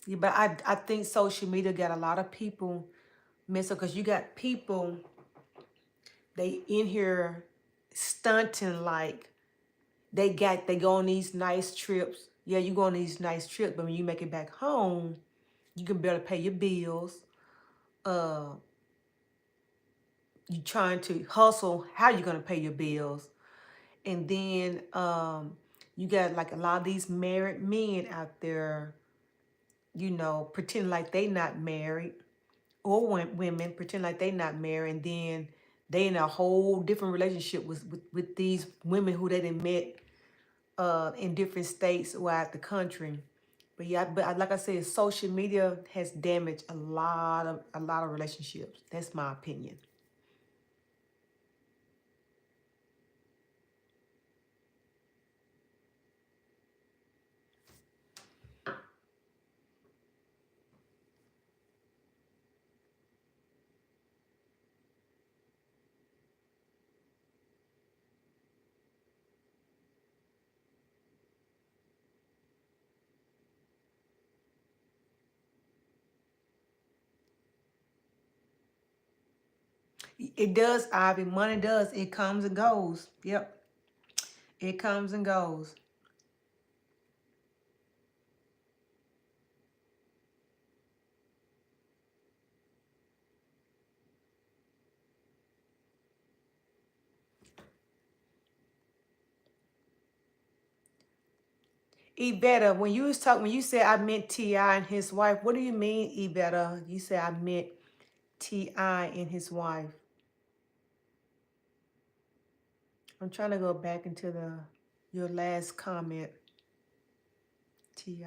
Yeah, but I think social media got a lot of people messed up, because you got people, they in here stunting like they go on these nice trips. Yeah, you go on these nice trips, but when you make it back home, you can barely pay your bills. Uh, you trying to hustle. How you gonna pay your bills? And then you got like a lot of these married men out there, pretending like they not married, or women pretend like they not married, and then they in a whole different relationship with these women who they done met in different states or out the country. But yeah, like I said, social media has damaged a lot of relationships. That's my opinion. It does, Ivy. Money does. It comes and goes. Yep. It comes and goes. Evetta, when you was talking, when you said I meant T.I. and his wife, what do you mean, Evetta? You said I meant T.I. and his wife. I'm trying to go back into your last comment. T.I.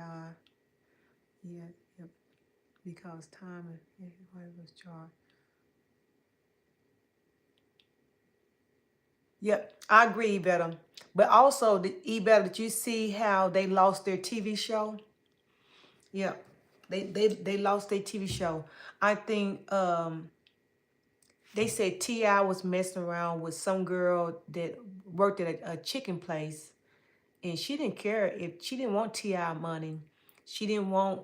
Yeah, yep. Because time and his wife was charged. Yep, I agree, Evetta. But also, Evetta, did you see how they lost their TV show? Yeah, they lost their TV show. I think they said T.I. was messing around with some girl that worked at a chicken place, and she didn't care if she didn't want T.I. money. She didn't want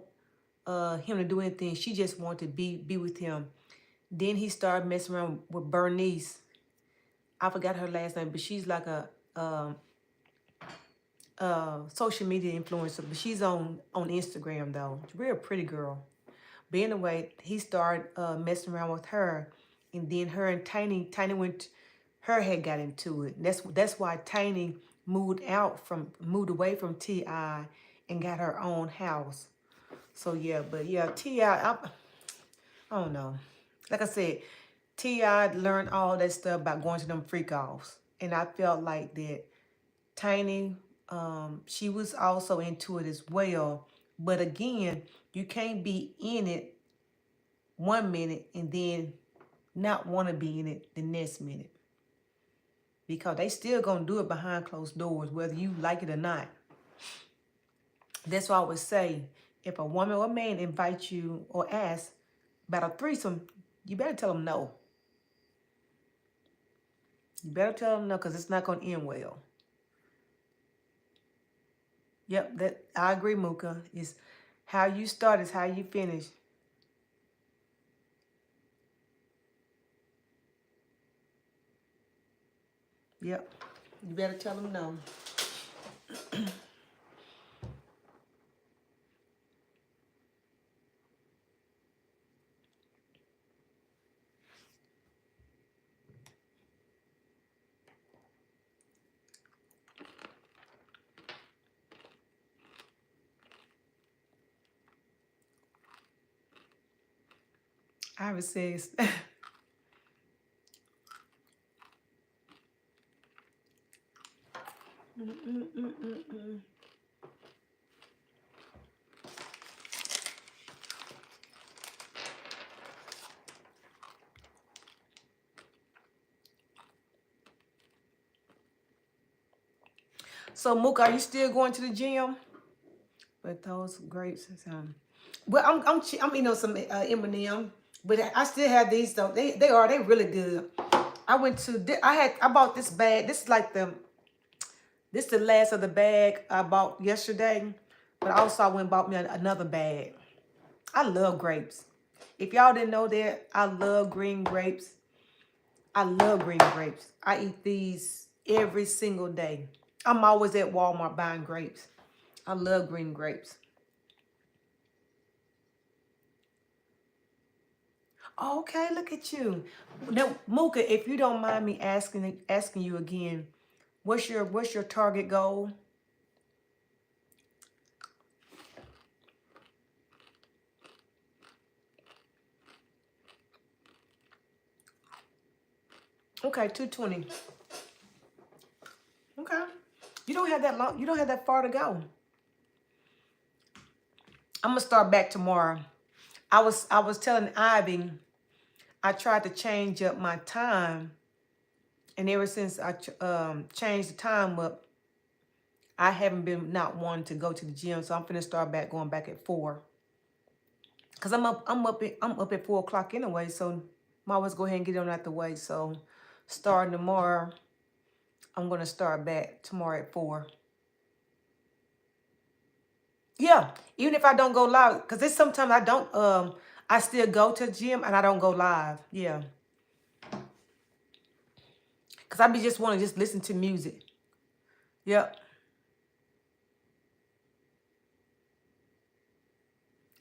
him to do anything. She just wanted to be with him. Then he started messing around with Bernice. I forgot her last name, but she's like a social media influencer, but she's on Instagram though. She's a real pretty girl. But anyway, he started messing around with her, and then her and Tiny went. Her head got into it. That's why Tiny moved away from T.I. and got her own house. So yeah, but yeah, T.I. I don't know. Like I said, T.I. learned all that stuff by going to them freak offs, and I felt like that Tiny, she was also into it as well. But again, you can't be in it 1 minute and then not want to be in it the next minute, because they still gonna do it behind closed doors, whether you like it or not. That's why I would say, if a woman or man invites you or asks about a threesome, you better tell them no. You better tell them no, because it's not gonna end well. Yep, that I agree, Mooka. It's how you start is how you finish. Yep, you better tell them no. Iris says, so Mooka, are you still going to the gym? But those grapes, well, I'm eating on some M&M, but I still have these though. They really good. I bought this bag. This is the last of the bag I bought yesterday, but also I went and bought me another bag. I love grapes. If y'all didn't know that, I love green grapes. I love green grapes. I eat these every single day. I'm always at Walmart buying grapes. I love green grapes. Okay, look at you. Now, Mooka, if you don't mind me asking you again, what's your target goal? Okay, 220. Okay. You don't have that long, you don't have that far to go. I'm gonna start back tomorrow. I was telling Ivy, I tried to change up my time, and ever since I changed the time up, I haven't been not wanting to go to the gym. So I'm gonna start going back at 4. Cause I'm up at 4 o'clock anyway. So might as well go ahead and get on out the way. So starting tomorrow, I'm gonna start back tomorrow at 4. Yeah, even if I don't go live, cause there's sometimes I don't. I still go to the gym and I don't go live. Yeah, cause I be just want to just listen to music. Yep.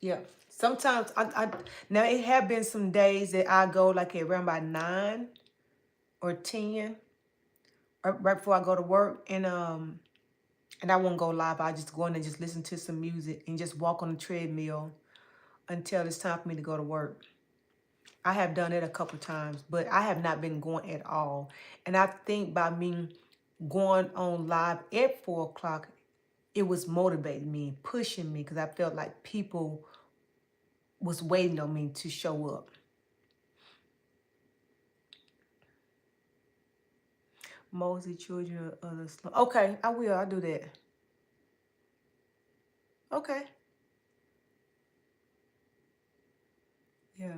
Yeah. Sometimes I now it have been some days that I go like around by 9 or 10, or right before I go to work, and And I won't go live. I just go in and just listen to some music and just walk on the treadmill until it's time for me to go to work. I have done it a couple times, but I have not been going at all. And I think by me going on live at 4 o'clock, it was motivating me, pushing me, because I felt like people was waiting on me to show up. Mosey children of the slum. Okay, I will. I'll do that. Okay. Yeah.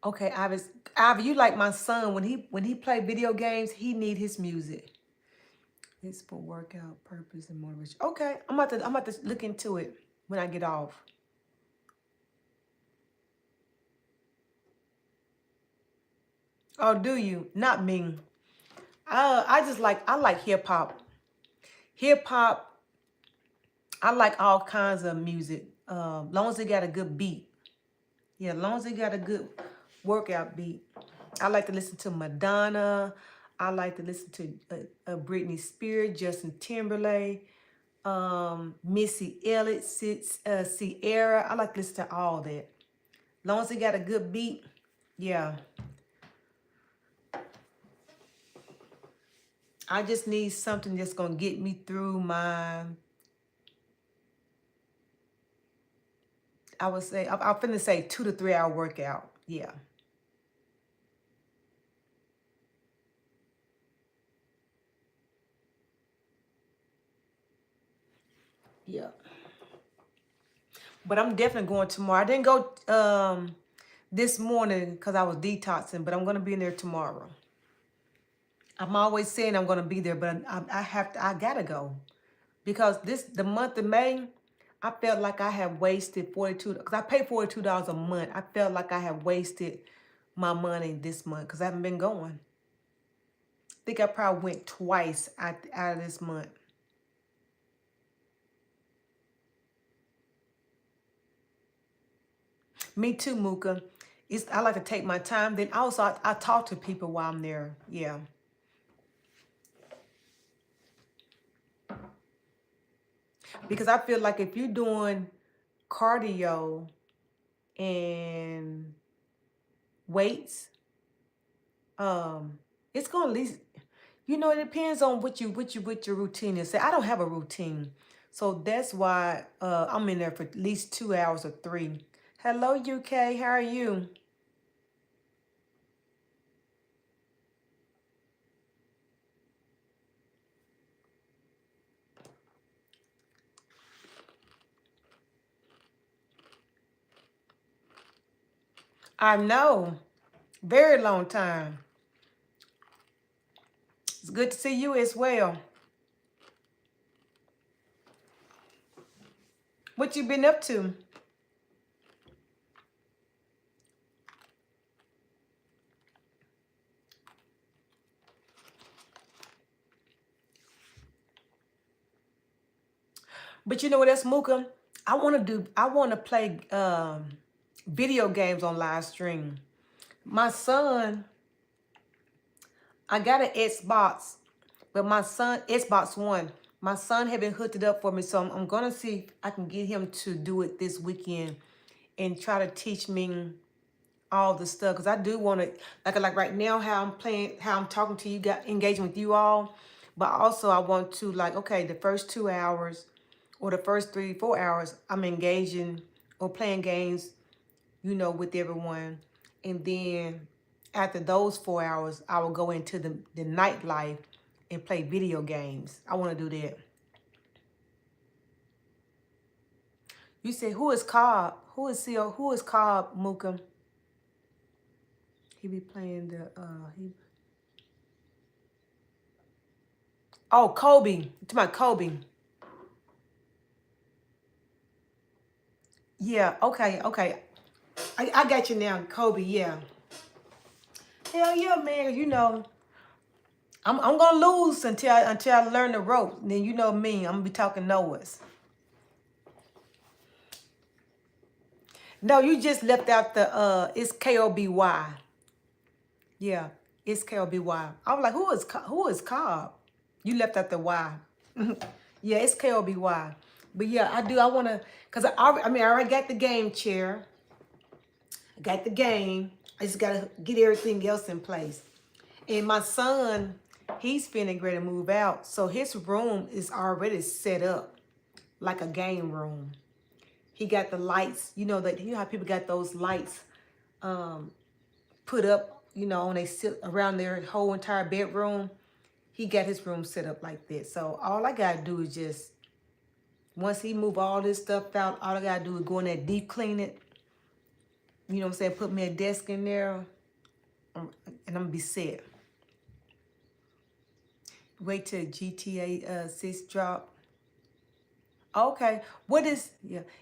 Okay, Ivy, you like my son. When he play video games, he need his music. It's for workout purpose and motivation. Okay, I'm about to look into it when I get off. Oh, do you? Not me. I like hip hop. Hip hop. I like all kinds of music. Long as it got a good beat. Yeah, long as it got a good workout beat. I like to listen to Madonna. I like to listen to Britney Spears, Justin Timberlake, Missy Elliott, Sierra. I like to listen to all that. Long as it got a good beat, yeah. I just need something that's gonna get me through I would say, I'm finna say 2 to 3 hour workout. Yeah. Yeah. But I'm definitely going tomorrow. I didn't go this morning because I was detoxing, but I'm gonna be in there tomorrow. I'm always saying I'm gonna be there, but I gotta go. Because the month of May, I felt like I have wasted 42, because I pay $42 a month. I felt like I have wasted my money this month because I haven't been going. I think I probably went twice out of this month. Me too, Mooka. I like to take my time. Then also I talk to people while I'm there. Yeah. Because I feel like if you're doing cardio and weights, it's gonna at least, it depends on what your routine is. Say I don't have a routine, so that's why I'm in there for at least 2 hours or 3. Hello, UK. How are you? I know, very long time. It's good to see you as well. What you been up to? But you know what else, Mooka? I want to play video games on live stream. My son, I got an Xbox, but my son, Xbox One, my son had been hooked it up for me, so I'm going to see if I can get him to do it this weekend and try to teach me all the stuff, because I do want to, like right now, how I'm playing, how I'm talking to you, engaging with you all, but also I want to, like, okay, the first 2 hours or the first 3, 4 hours, I'm engaging or playing games, with everyone. And then after those 4 hours, I will go into the nightlife and play video games. I want to do that. You say, who is Cobb? Who is CO? Who is Cobb, Mooka? He be playing oh, Kobe. You talking about Kobe. Yeah, okay. I got you now, Kobe, yeah. Hell yeah, man. I'm gonna lose until I learn the ropes. Then you know me, I'm gonna be talking noise. No, you just left out the it's KOBY. Yeah. It's K-O-B-Y. I was like, who is Cobb? You left out the Y. Yeah, it's K-O-B-Y. But yeah, I want to, because I mean, I already got the game chair. I got the game. I just got to get everything else in place. And my son, he's finna ready to move out. So his room is already set up like a game room. He got the lights, that you know how people got those lights put up, and they sit around their whole entire bedroom. He got his room set up like that. So all I gotta do is just, once he move all this stuff out, all I gotta do is go in there, deep clean it. You know what I'm saying? Put me a desk in there, and I'm gonna be set. Wait till GTA 6 drop. Okay, what is,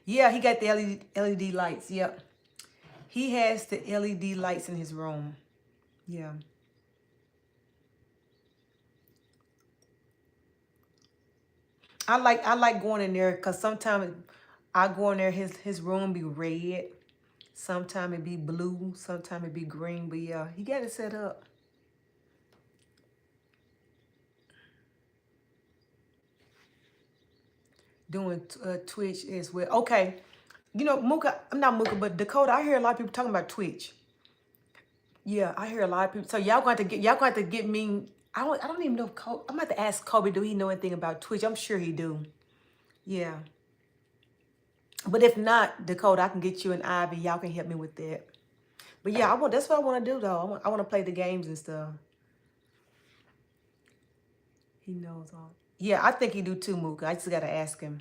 yeah, he got the LED lights, yep. He has the LED lights in his room, yeah. I like going in there because sometimes I go in there, his room be red, sometimes it be blue, sometimes it be green, but yeah, he got it set up. Doing Twitch as well. Okay, Mooka, I'm not Mooka, but Dakota, I hear a lot of people talking about Twitch. Yeah, I hear a lot of people. So y'all going to get me. I don't even know if Kobe, I'm about to ask Kobe, do he know anything about Twitch? I'm sure he do. Yeah. But if not, Dakota, I can get you an Ivy. Y'all can help me with that. But yeah, that's what I want to do though. I want to play the games and stuff. He knows all. Yeah, I think he do too, Mooka. I just gotta ask him.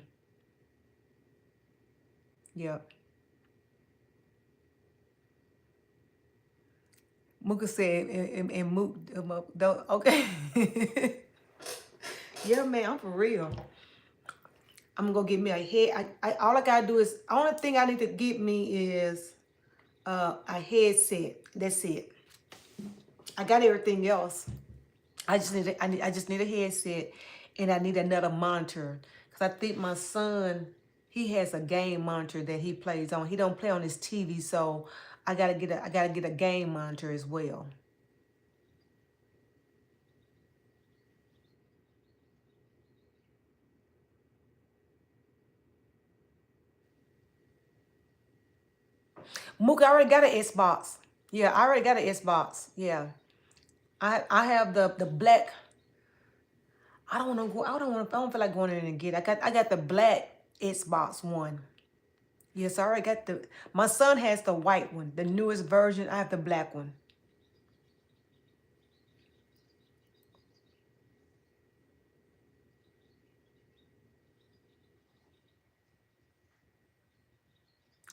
Yep. Mooka said, and Mook, don't, okay. Yeah, man, I'm for real. I'm gonna go get me a head. All I gotta do is, only thing I need to get me is a headset. That's it. I got everything else. I just need a headset, and I need another monitor because I think my son, he has a game monitor that he plays on. He don't play on his TV, so I gotta get a game monitor as well. Mook, I already got an Xbox. Yeah, I already got an Xbox. Yeah, I have the black. I don't know. I don't feel like going in and get it. I got the black Xbox One. Yes, I already got the. My son has the white one, the newest version. I have the black one.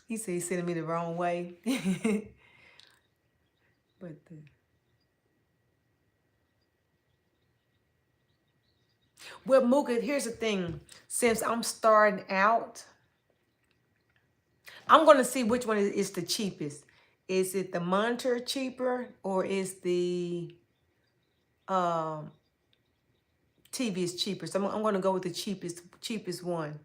He said he's sending me the wrong way. But well, Mooka, here's the thing. Since I'm starting out, I'm gonna see which one is the cheapest. Is it the monitor cheaper, or is the um, TV is cheaper? So I'm gonna go with the cheapest one.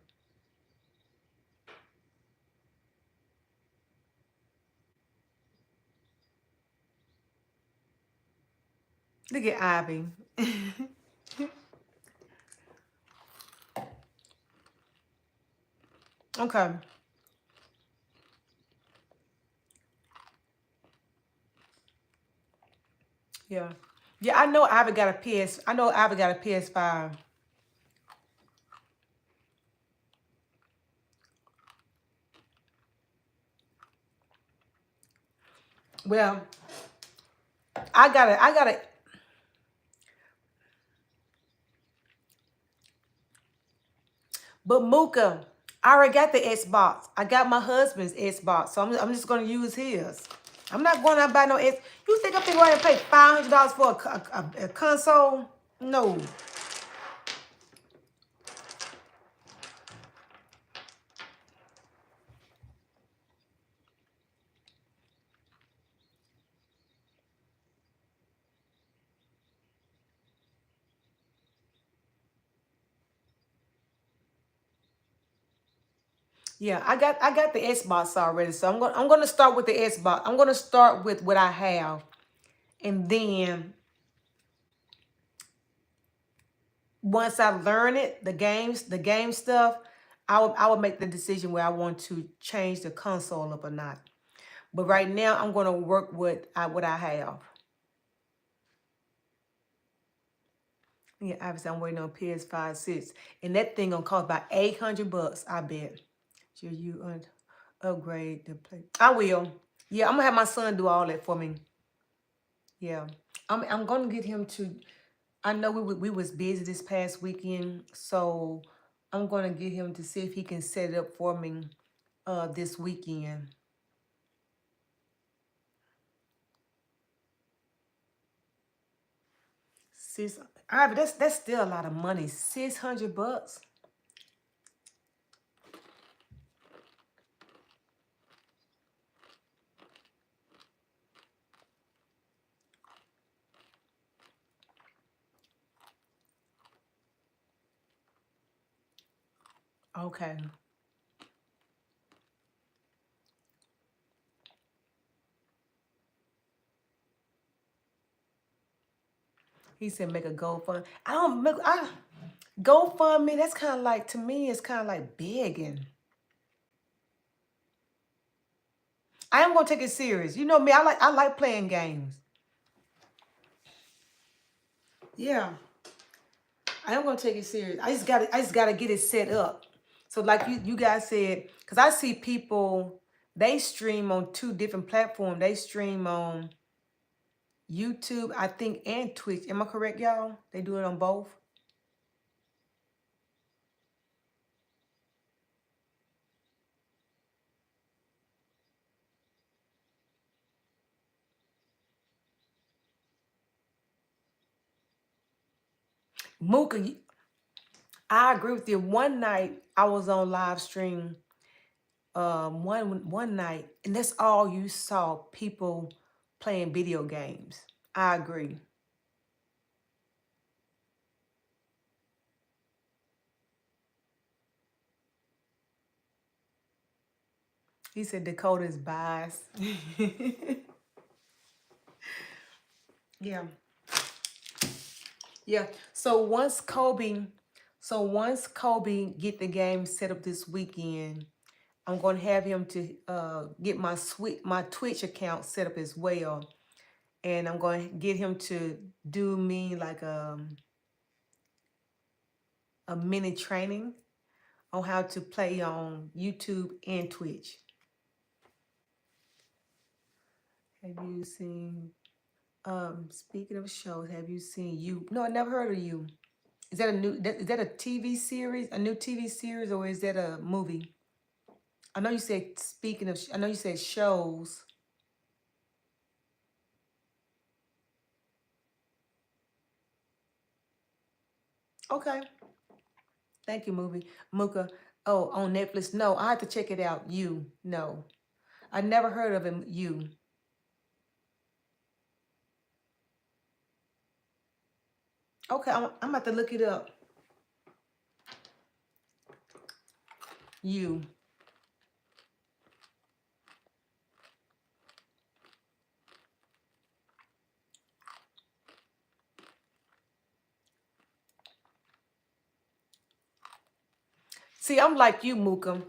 Look at Ivy. Okay. Yeah. Yeah, I know Ivy got a PS. I know Ivy got a PS5. Well, I got a. But Mooka, I already got the Xbox. I got my husband's Xbox, so I'm just gonna use his. I'm not going out buy no X. You think I'm going to pay $500 for a console? No. Yeah, I got the Xbox already, so I'm gonna start with the Xbox. I'm gonna start with what I have, And then once I learn it, the game stuff, I would make the decision where I want to change the console up or not. But right now, I'm going to work with what I have. Yeah, obviously, I'm waiting on PS5 6, and that thing gonna cost about $800, I bet. Should you upgrade the play? I will. Yeah, I'm gonna have my son do all that for me. Yeah, I'm gonna get him to. I know we was busy this past weekend, so I'm gonna get him to see if he can set it up for me this weekend. Six, all right, but that's still a lot of money. $600. Okay. He said make a GoFund. I don't make GoFundMe. That's kind of like, to me, it's kind of like begging. I am gonna take it serious. You know me. I like playing games. Yeah, I am gonna take it serious. I just gotta get it set up. So like you guys said, because I see people, they stream on two different platforms. They stream on YouTube, I think, and Twitch. Am I correct, y'all? They do it on both. Mooka, I agree with you. One night I was on live stream, one night, and that's all you saw, people playing video games. I agree. He said Dakota is biased. Yeah. Yeah. So once Kobe get the game set up this weekend, I'm gonna have him to get my Twitch account set up as well, and I'm going to get him to do me like a mini training on how to play on YouTube and Twitch. Have you seen? Speaking of shows, have you seen You? No, I never heard of You. Is that is that a TV series, a new TV series, or is that a movie? I know you said, speaking of, I know you said shows. Okay. Thank you, movie. Muka. Oh, on Netflix. No, I have to check it out. You. No. I never heard of him. You. Okay, I'm about to look it up. You. See, I'm like you, Muka.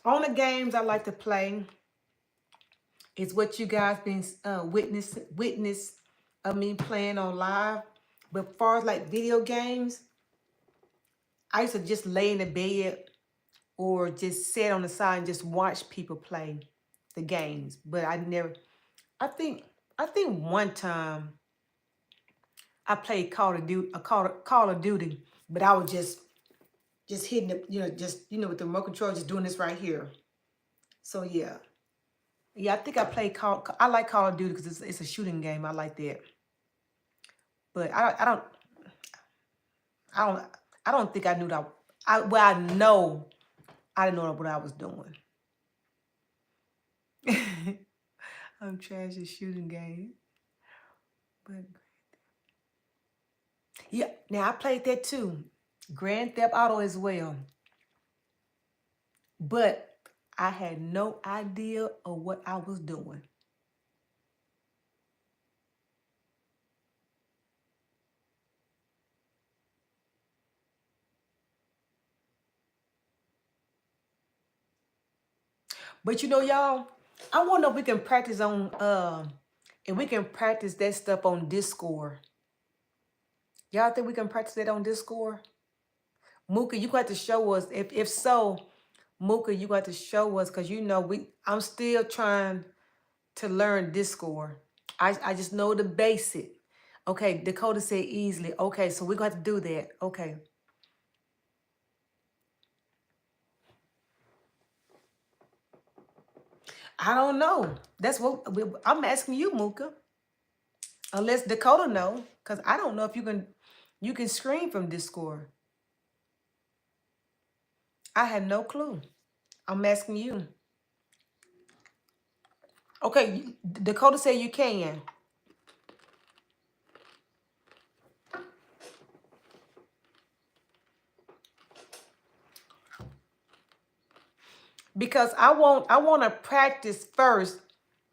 On the games I like to play is what you guys been witness of me playing on live. But as far as like video games, I used to just lay in the bed or just sit on the side and just watch people play the games. But I never. I think I think one time I played Call of Duty, but I was just hitting it, just with the remote control, just doing this right here. So yeah, yeah, I think I played I like Call of Duty because it's a shooting game. I like that, but I don't I don't think I knew that. Well, I know I didn't know what I was doing. I'm trash at shooting games, but yeah, now I played that too, Grand Theft Auto as well, but I had no idea of what I was doing. But you know, y'all, I wonder if we can practice on if we can practice that stuff on Discord. Y'all think we can practice that on Discord? Mooka, you got to show us. If so, Mooka, you got to show us because you know I'm still trying to learn Discord. I just know the basic. Okay, Dakota said easily. Okay, so we're going to do that. Okay. I don't know. That's what I'm asking you, Mooka. Unless Dakota know, because I don't know if you can scream from Discord. I had no clue. I'm asking you. Okay, Dakota said you can. Because I want to practice first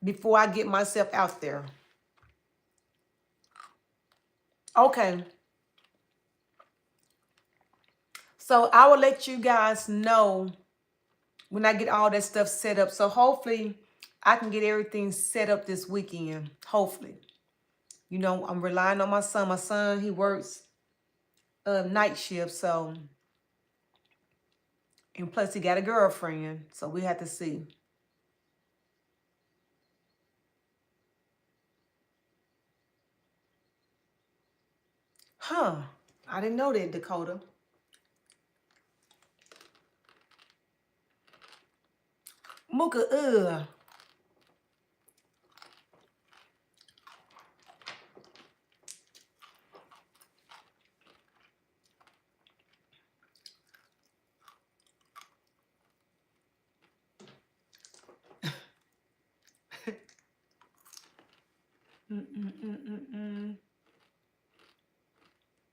before I get myself out there. Okay. So I will let you guys know when I get all that stuff set up. So hopefully I can get everything set up this weekend. Hopefully. You know, I'm relying on my son. My son, he works night shift, so and plus he got a girlfriend. So we have to see. Huh. I didn't know that, Dakota. Mooka,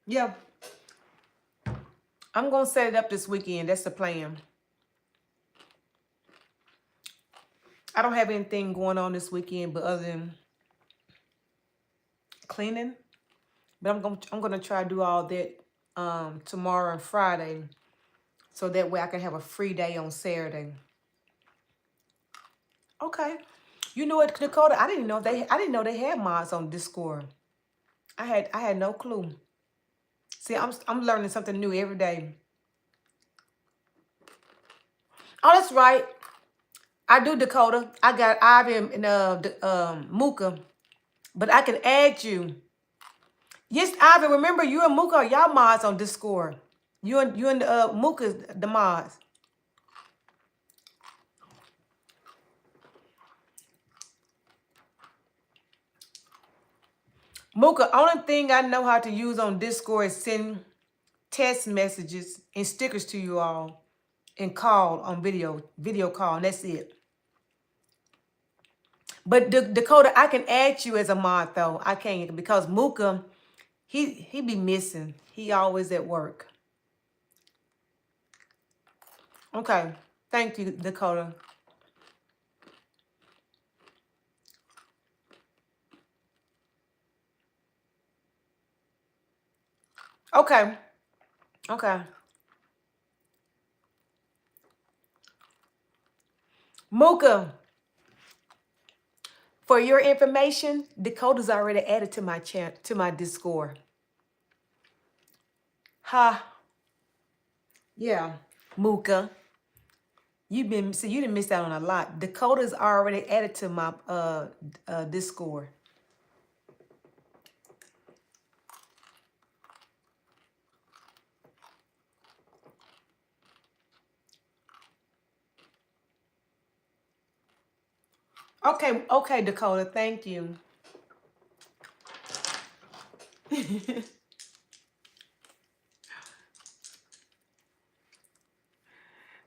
Yeah. I'm going to set it up this weekend. That's the plan. I don't have anything going on this weekend but other than cleaning. But I'm gonna try to do all that tomorrow and Friday. So that way I can have a free day on Saturday. Okay. You know what, Dakota? I didn't know they had mods on Discord. I had no clue. See, I'm learning something new every day. Oh, that's right. I do, Dakota. I got Ivy and Mooka, but I can add you. Yes, Ivy. Remember, you and Mooka are y'all mods on Discord. You and Mooka the mods. Mooka, only thing I know how to use on Discord is send text messages and stickers to you all and call on video call, and that's it. But Dakota, I can add you as a mod though. I can't because Mooka, he be missing. He always at work. Okay. Thank you, Dakota. Okay. Okay. Mooka, for your information, Dakota's already added to my chat to my Discord. Ha. Yeah. Mooka. You didn't miss out on a lot. Dakota's already added to my Discord. Okay, okay, Dakota, thank you.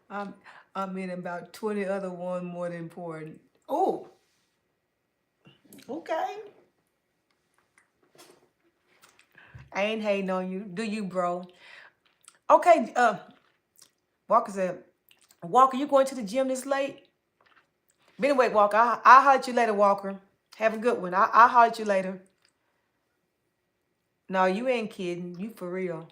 I'm I'm in about 20 other one more than important. Oh, okay. I ain't hating on you. Do you, bro? Okay, Walker said, Walker, you going to the gym this late? But anyway, Walker, I'll holler at you later, Walker. Have a good one. I'll holler at you later. No, you ain't kidding. You for real.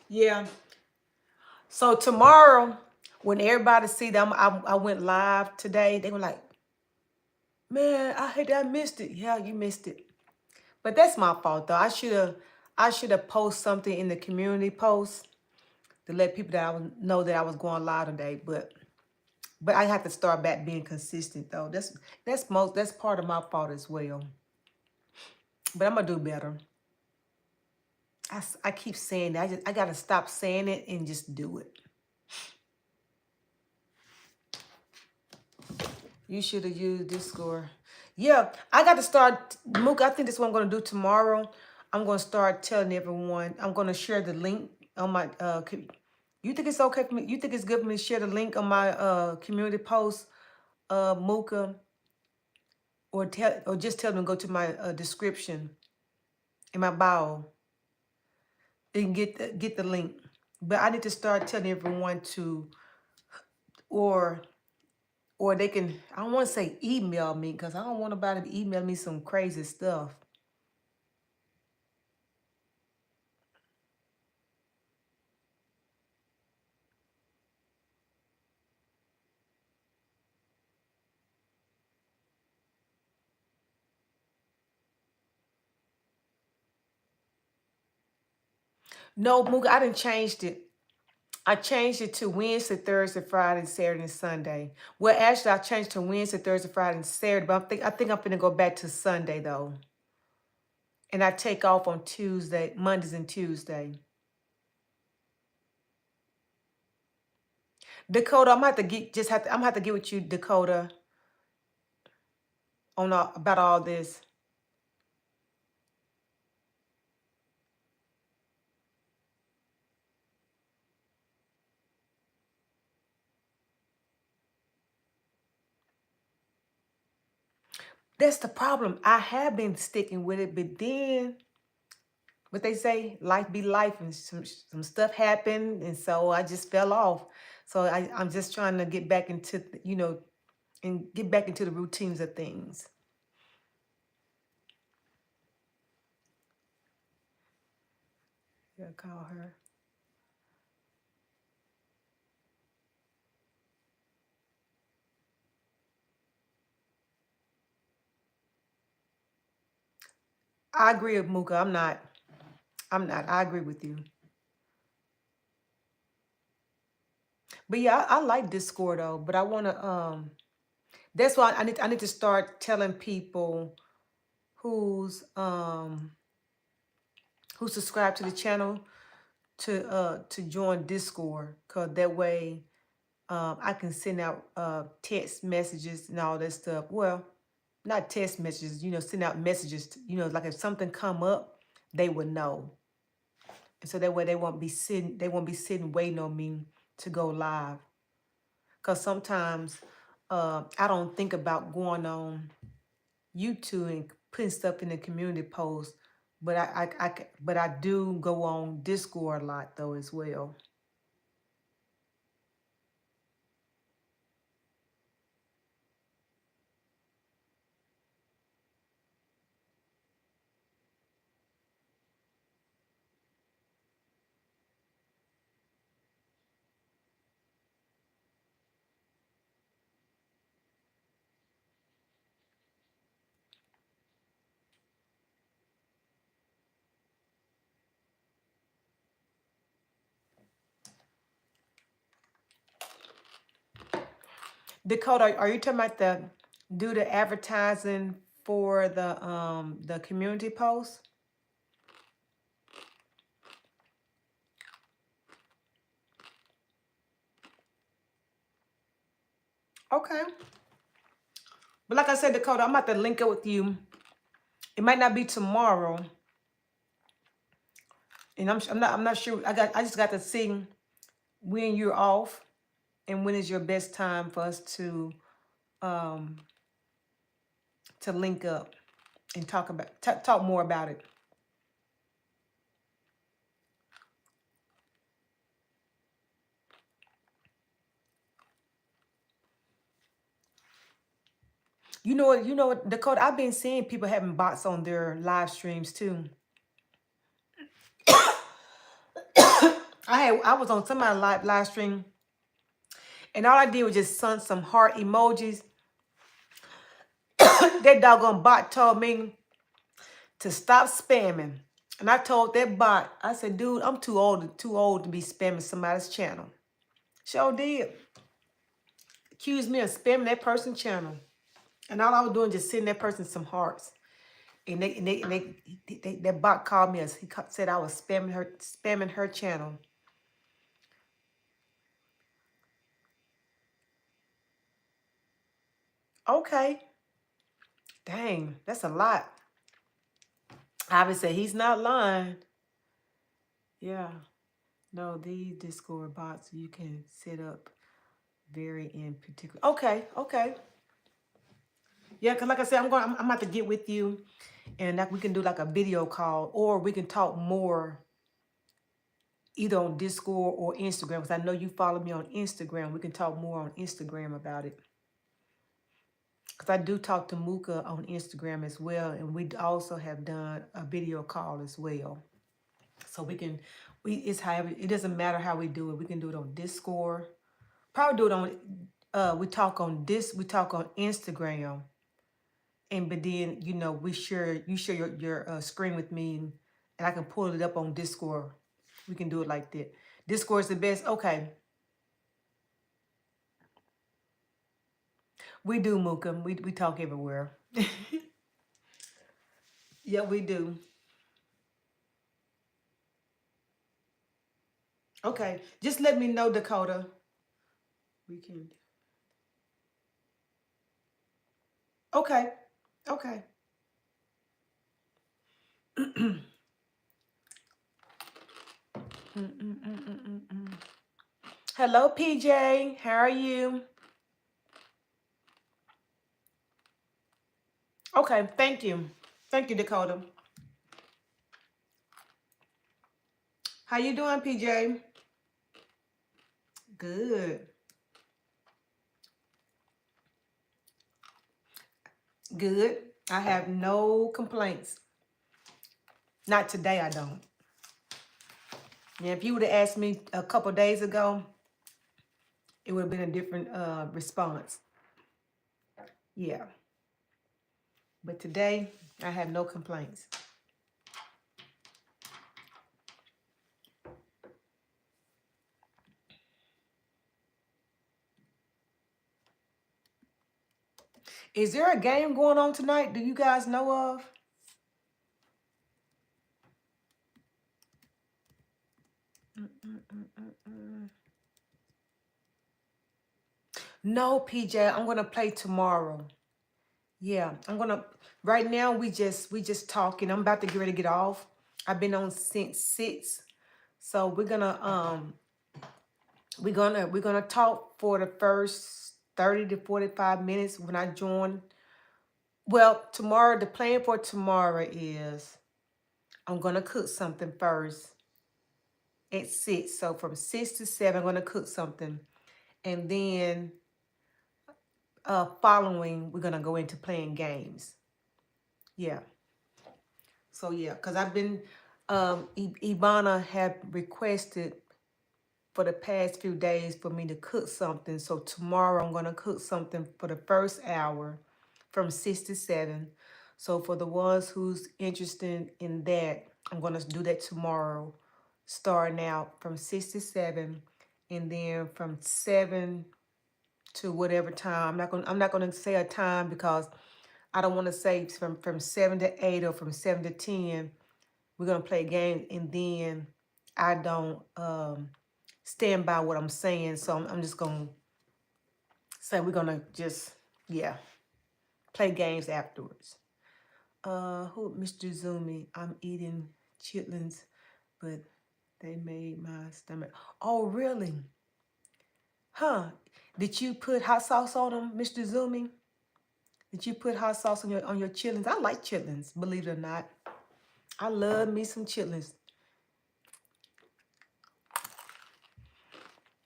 Yeah. So tomorrow, when everybody see them, I went live today. They were like, "Man, I hate that I missed it." Yeah, you missed it, but that's my fault though. I should have posted something in the community post to let people that know that I was going live today. But I have to start back being consistent though. That's part of my fault as well. But I'm gonna do better. I keep saying that. I gotta stop saying it and just do it. You should have used Discord. Yeah, I got to start. Mook, I think this is what I'm going to do tomorrow. I'm going to start telling everyone. I'm going to share the link on my. You think it's okay for me? You think it's good for me to share the link on my community post, Mooka, or just tell them to go to my description in my bio and get the link. But I need to start telling everyone to, or they can. I don't want to say email me because I don't want nobody to email me some crazy stuff. No, Mooka, I didn't changed it. I changed it to Wednesday, Thursday, Friday, Saturday, and Sunday. Well, actually, I changed to Wednesday, Thursday, Friday, and Saturday, but I think I'm gonna go back to Sunday though, and I take off on Tuesday, Mondays, and Tuesday. Dakota, I'm gonna have to I'm gonna have to get with you, Dakota, on about all this. That's the problem. I have been sticking with it, but then what they say, life be life, and some stuff happened, and so I just fell off. So I'm just trying to get back into and get back into the routines of things. Yeah, call her. I agree with Mooka. I'm not. I'm not. I agree with you. But yeah, I like Discord though. But I wanna that's why I need to start telling people who's um who subscribe to the channel to join Discord. Cause that way I can send out text messages and all that stuff. Well, not text messages, send out messages, like if something come up, they would know. And so that way they won't be sitting waiting on me to go live. Cause sometimes I don't think about going on YouTube and putting stuff in the community post, but I do go on Discord a lot though as well. Dakota, are you talking about do the advertising for the community post? Okay. But like I said, Dakota, I'm about to link up with you. It might not be tomorrow, and I'm not sure. I just got to see when you're off and when is your best time for us to link up and talk more about it. You know what, Dakota, I've been seeing people having bots on their live streams too. I was on somebody's live stream, and all I did was just send some heart emojis. That doggone bot told me to stop spamming. And I told that bot, I said, dude, I'm too old to be spamming somebody's channel. Sure did. Accused me of spamming that person's channel. And all I was doing just sending that person some hearts. And that bot called me, he said I was spamming her channel. Okay. Dang, that's a lot. Obviously, he's not lying. Yeah. No, these Discord bots you can set up very in particular. Okay, okay. Yeah, because like I said, I'm about to get with you, and we can do like a video call, or we can talk more either on Discord or Instagram, because I know you follow me on Instagram. We can talk more on Instagram about it. Because I do talk to Mooka on Instagram as well, and we also have done a video call as well. So it's however, it doesn't matter how we do it. We can do it on Discord. Probably do it on, we talk on Instagram. And but then, you share your screen with me, and I can pull it up on Discord. We can do it like that. Discord's the best. Okay. We do, Mooka. We talk everywhere. Yeah, we do. Okay. Just let me know, Dakota. We can. Okay. Okay. Hello, PJ. How are you? Okay. Thank you. Thank you, Dakota. How you doing, PJ? Good. Good. I have no complaints. Not today, I don't. Yeah, if you would have asked me a couple days ago, it would have been a different response. Yeah. But today, I have no complaints. Is there a game going on tonight? Do you guys know of? No, PJ. I'm gonna play tomorrow. Yeah, I'm gonna. Right now, we just talking. I'm about to get ready to get off. I've been on since 6, so we're gonna talk for the first 30 to 45 minutes when I join. Well, tomorrow, the plan for tomorrow is I'm gonna cook something first at 6. So from 6 to 7, I'm gonna cook something, and then following, we're gonna go into playing games. Yeah. So yeah, because I've been Ivana had requested for the past few days for me to cook something. So tomorrow I'm gonna cook something for the first hour from 6 to 7. So for the ones who's interested in that, I'm gonna do that tomorrow, starting out from 6 to 7, and then from 7 to whatever time. I'm not gonna say a time because I don't want to say from 7 to 8 or from 7 to 10. We're gonna play games, and then I don't stand by what I'm saying. So I'm just gonna say we're gonna just play games afterwards. Who Mr. Zumi? I'm eating chitlins, but they made my stomach. Oh, really? Huh? Did you put hot sauce on them, Mr. Zumi? Did you put hot sauce on your chitlins? I like chitlins, believe it or not. I love me some chitlins.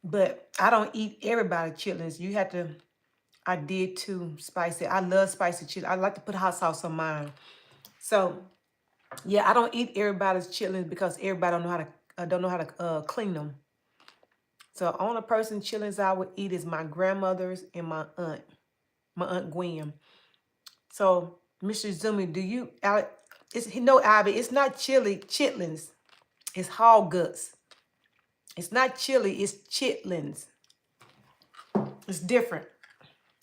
But I don't eat everybody chitlins. You have to, I did too, spicy. I love spicy chitlins. I like to put hot sauce on mine. So yeah, I don't eat everybody's chitlins because everybody don't know how to clean them. So only person chitlins I would eat is my grandmother's and my aunt Gwen. So Mr. Zumi, do you? Ivy, it's not chitlins. It's hog guts. It's not chili. It's chitlins. It's different.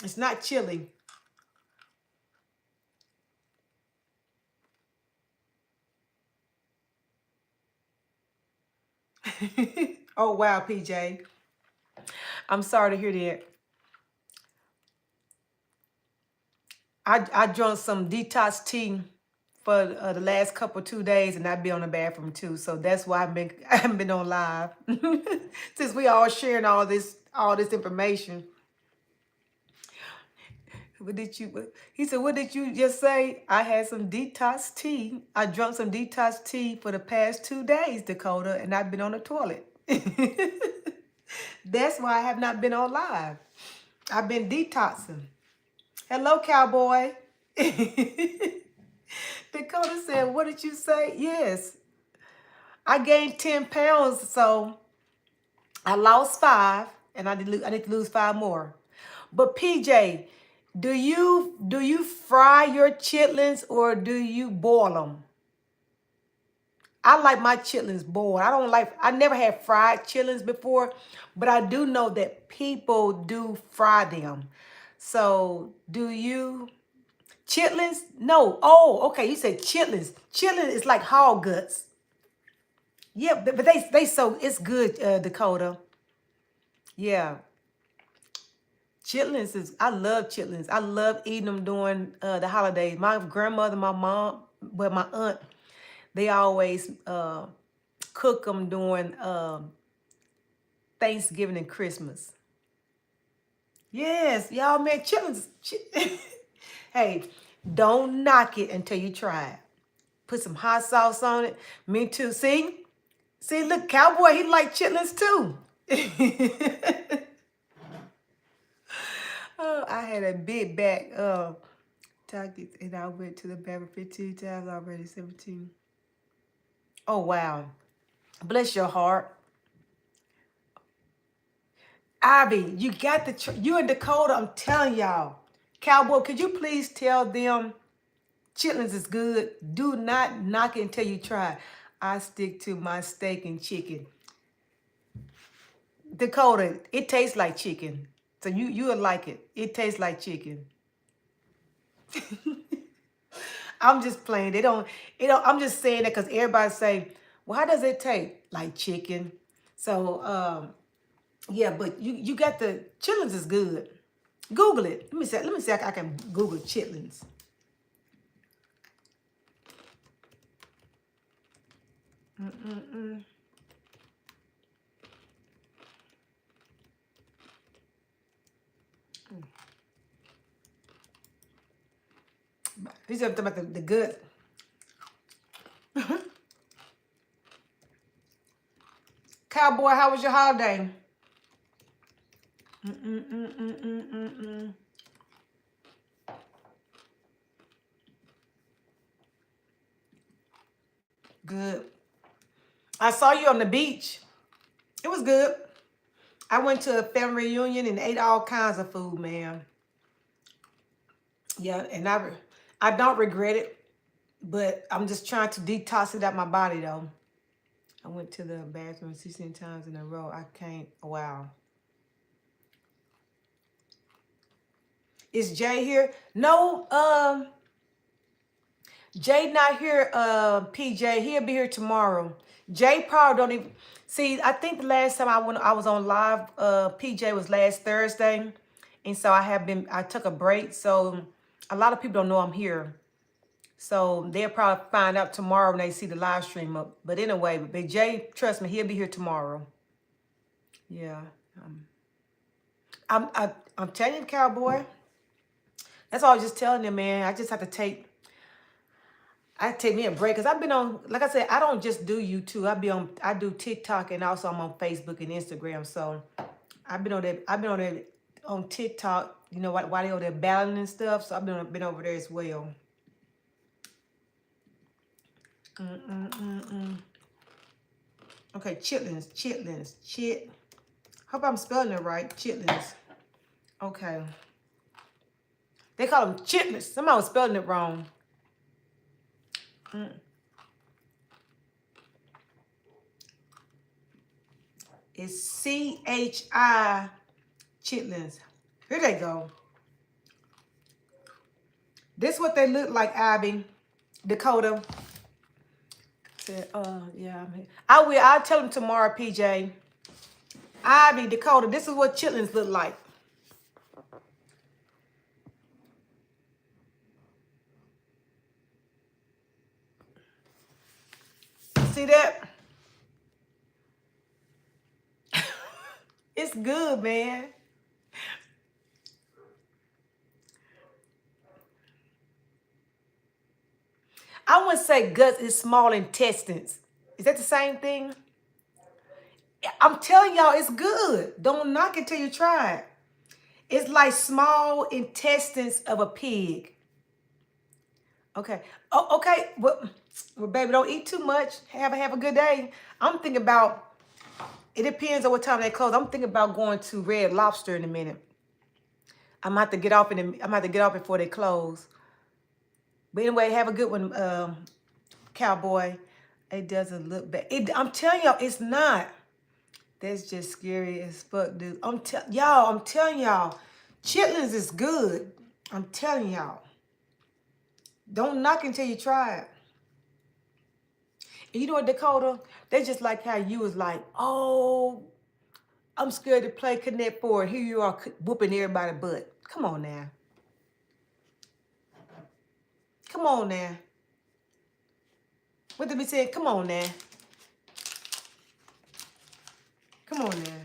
It's not chili. Oh wow, PJ. I'm sorry to hear that. I drunk some detox tea for the last couple 2 days, and I've been on the bathroom too. So that's why I haven't been on live since we all sharing all this information. What did you? He said, "What did you just say?" I had some detox tea. I drunk some detox tea for the past 2 days, Dakota, and I've been on the toilet. That's why I have not been on live. I've been detoxing. Hello, cowboy. Dakota said, "What did you say?" Yes, I gained 10 pounds, so I lost 5, and I need to lose 5 more. But PJ, do you fry your chitlins or do you boil them? I like my chitlins boiled. I never had fried chitlins before, but I do know that people do fry them. So do you? Chitlins? No. Oh, okay. You said chitlins. Chitlins is like hog guts. Yeah, but they so it's good, Dakota. Yeah. Chitlins is, I love chitlins. I love eating them during the holidays. My grandmother, my mom, but my aunt, they always cook them during Thanksgiving and Christmas. Yes, y'all, man, chitlins. Hey, don't knock it until you try it. Put some hot sauce on it. Me too. See, look, cowboy, he like chitlins too. Oh, I had a big back tactics, and I went to the bathroom 15 times already. 17. Oh wow, bless your heart, Ivy. You got you and Dakota. I'm telling y'all, cowboy. Could you please tell them chitlins is good? Do not knock it until you try. I stick to my steak and chicken. Dakota, it tastes like chicken. So you would like it. It tastes like chicken. I'm just playing. They don't, I'm just saying that because everybody say, well, how does it taste? Like chicken. So yeah, but you got the chitlins is good. Google it. Let me see if I can Google chitlins. Mm-mm-mm. He's talking about the good. Cowboy, how was your holiday? Mm-mm-mm-mm-mm-mm. Good. I saw you on the beach. It was good. I went to a family reunion and ate all kinds of food, man. Yeah, and I don't regret it, but I'm just trying to detox it out my body though. I went to the bathroom 16 times in a row. I can't. Wow. Is Jay here? No, Jay not here, PJ. He'll be here tomorrow. Jay probably don't even see. I think the last time I was on live, PJ was last Thursday. And so I took a break. So a lot of people don't know I'm here. So they'll probably find out tomorrow when they see the live stream up. But anyway, but Jay, trust me, he'll be here tomorrow. Yeah. I'm telling you, cowboy. That's all I was just telling them, man. I just have to take me a break because I've been on, like I said, I don't just do YouTube. I do TikTok and also I'm on Facebook and Instagram. So I've been on there on TikTok, you know, while they over there battling and stuff. So I've been over there as well. Okay, chitlins. Hope I'm spelling it right. Chitlins. Okay. They call them chitlins. Somebody was spelling it wrong. It's C-H-I chitlins. Here they go. This what they look like, Abby. Dakota. Said, yeah, I'm here. I'll tell them tomorrow, PJ. Ivy, Dakota, this is what chitlins look like. See that? It's good, man. I wouldn't say guts is small intestines. Is that the same thing? I'm telling y'all, it's good. Don't knock it till you try it. It's like small intestines of a pig. Okay. Oh, okay. Well, baby, don't eat too much. Have a good day. I'm thinking about. It depends on what time they close. I'm thinking about going to Red Lobster in a minute. I'm gonna have to get off before they close. But anyway, have a good one, cowboy. It doesn't look bad. I'm telling y'all, it's not. That's just scary as fuck, dude. I'm telling y'all, chitlins is good. I'm telling y'all. Don't knock until you try it. And you know what, Dakota? They just like how you was like, oh, I'm scared to play Connect Four. Here you are whooping everybody's butt. Come on now. Come on now. What did we say? Come on now. Come on now.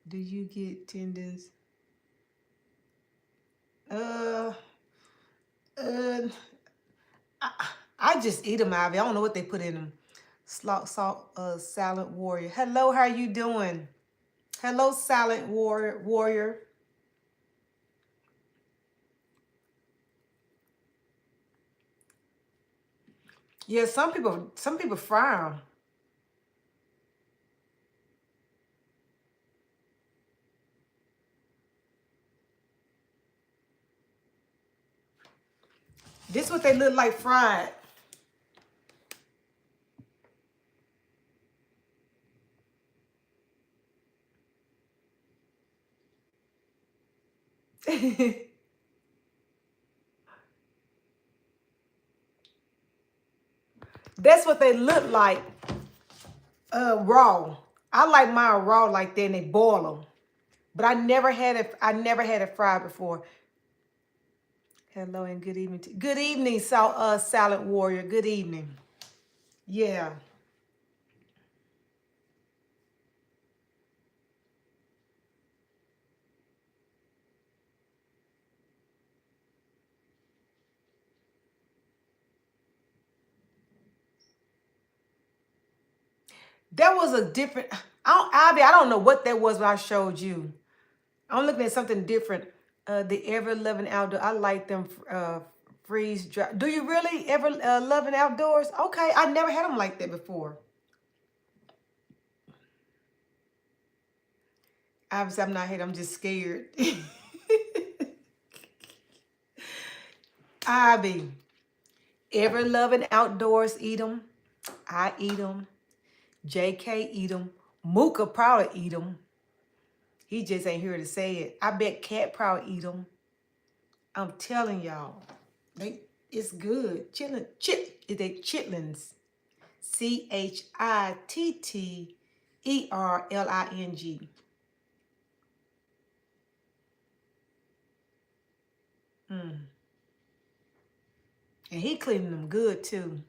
Do you get tendons? I just eat them, Ivy. I don't know what they put in them. Salad warrior. Hello, how you doing? Hello, salad warrior. Yeah, some people fry them. This is what they look like fried. That's what they look like raw. I like mine raw like that and they boil them. But I never had it fried before. Hello and good evening. Good evening, salad warrior. Good evening. Yeah. That was a different. I don't know what that was when I showed you. I'm looking at something different. The ever loving outdoor. I like them freeze dry. Do you really ever loving outdoors? Okay, I never had them like that before. Obviously, I'm not hate. I'm just scared. Ivy, ever loving outdoors? Eat them. I eat them. JK eat them. Mooka probably eat them. He just ain't here to say it. I bet Cat probably eat them. I'm telling y'all, it's good. Chitlins. Chittterling. And he cleaning them good too.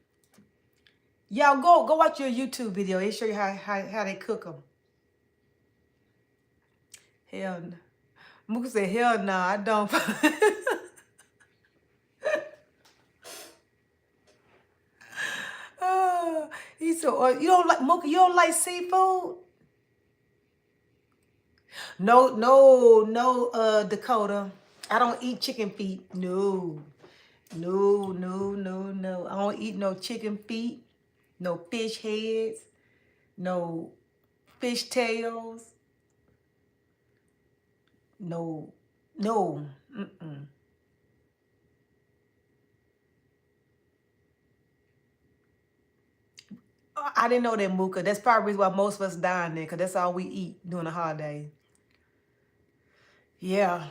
Y'all go watch your YouTube video. They show you how they cook them. Hell no. Mooka said, hell no, I don't. He said, oh, you don't like Mooka, you don't like seafood? No, Dakota. I don't eat chicken feet. No. No. I don't eat no chicken feet, no fish heads, no fish tails. No. No. Mm-mm. I didn't know that, Mooka. That's probably why most of us dying there, because that's all we eat during the holiday. Yeah.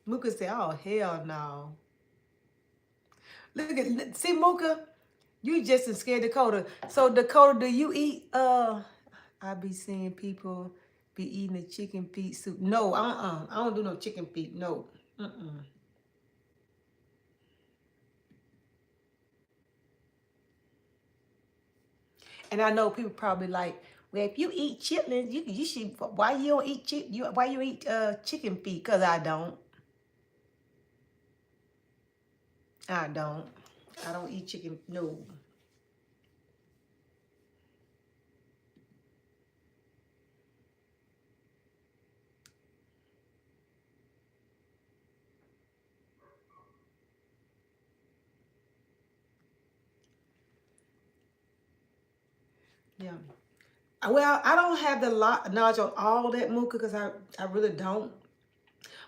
Mooka said, oh, hell no. See, Mooka, you just scared Dakota. So, Dakota, do you eat, I be seeing people be eating the chicken feet soup. No, I don't do no chicken feet. No. Mm-mm. And I know people probably like, well, if you eat chitlins, you should. Why you don't eat why you eat chicken feet? Cause I don't. I don't. I don't eat chicken. No. Yeah. Well, I don't have the knowledge on all that, Mooka, because I really don't.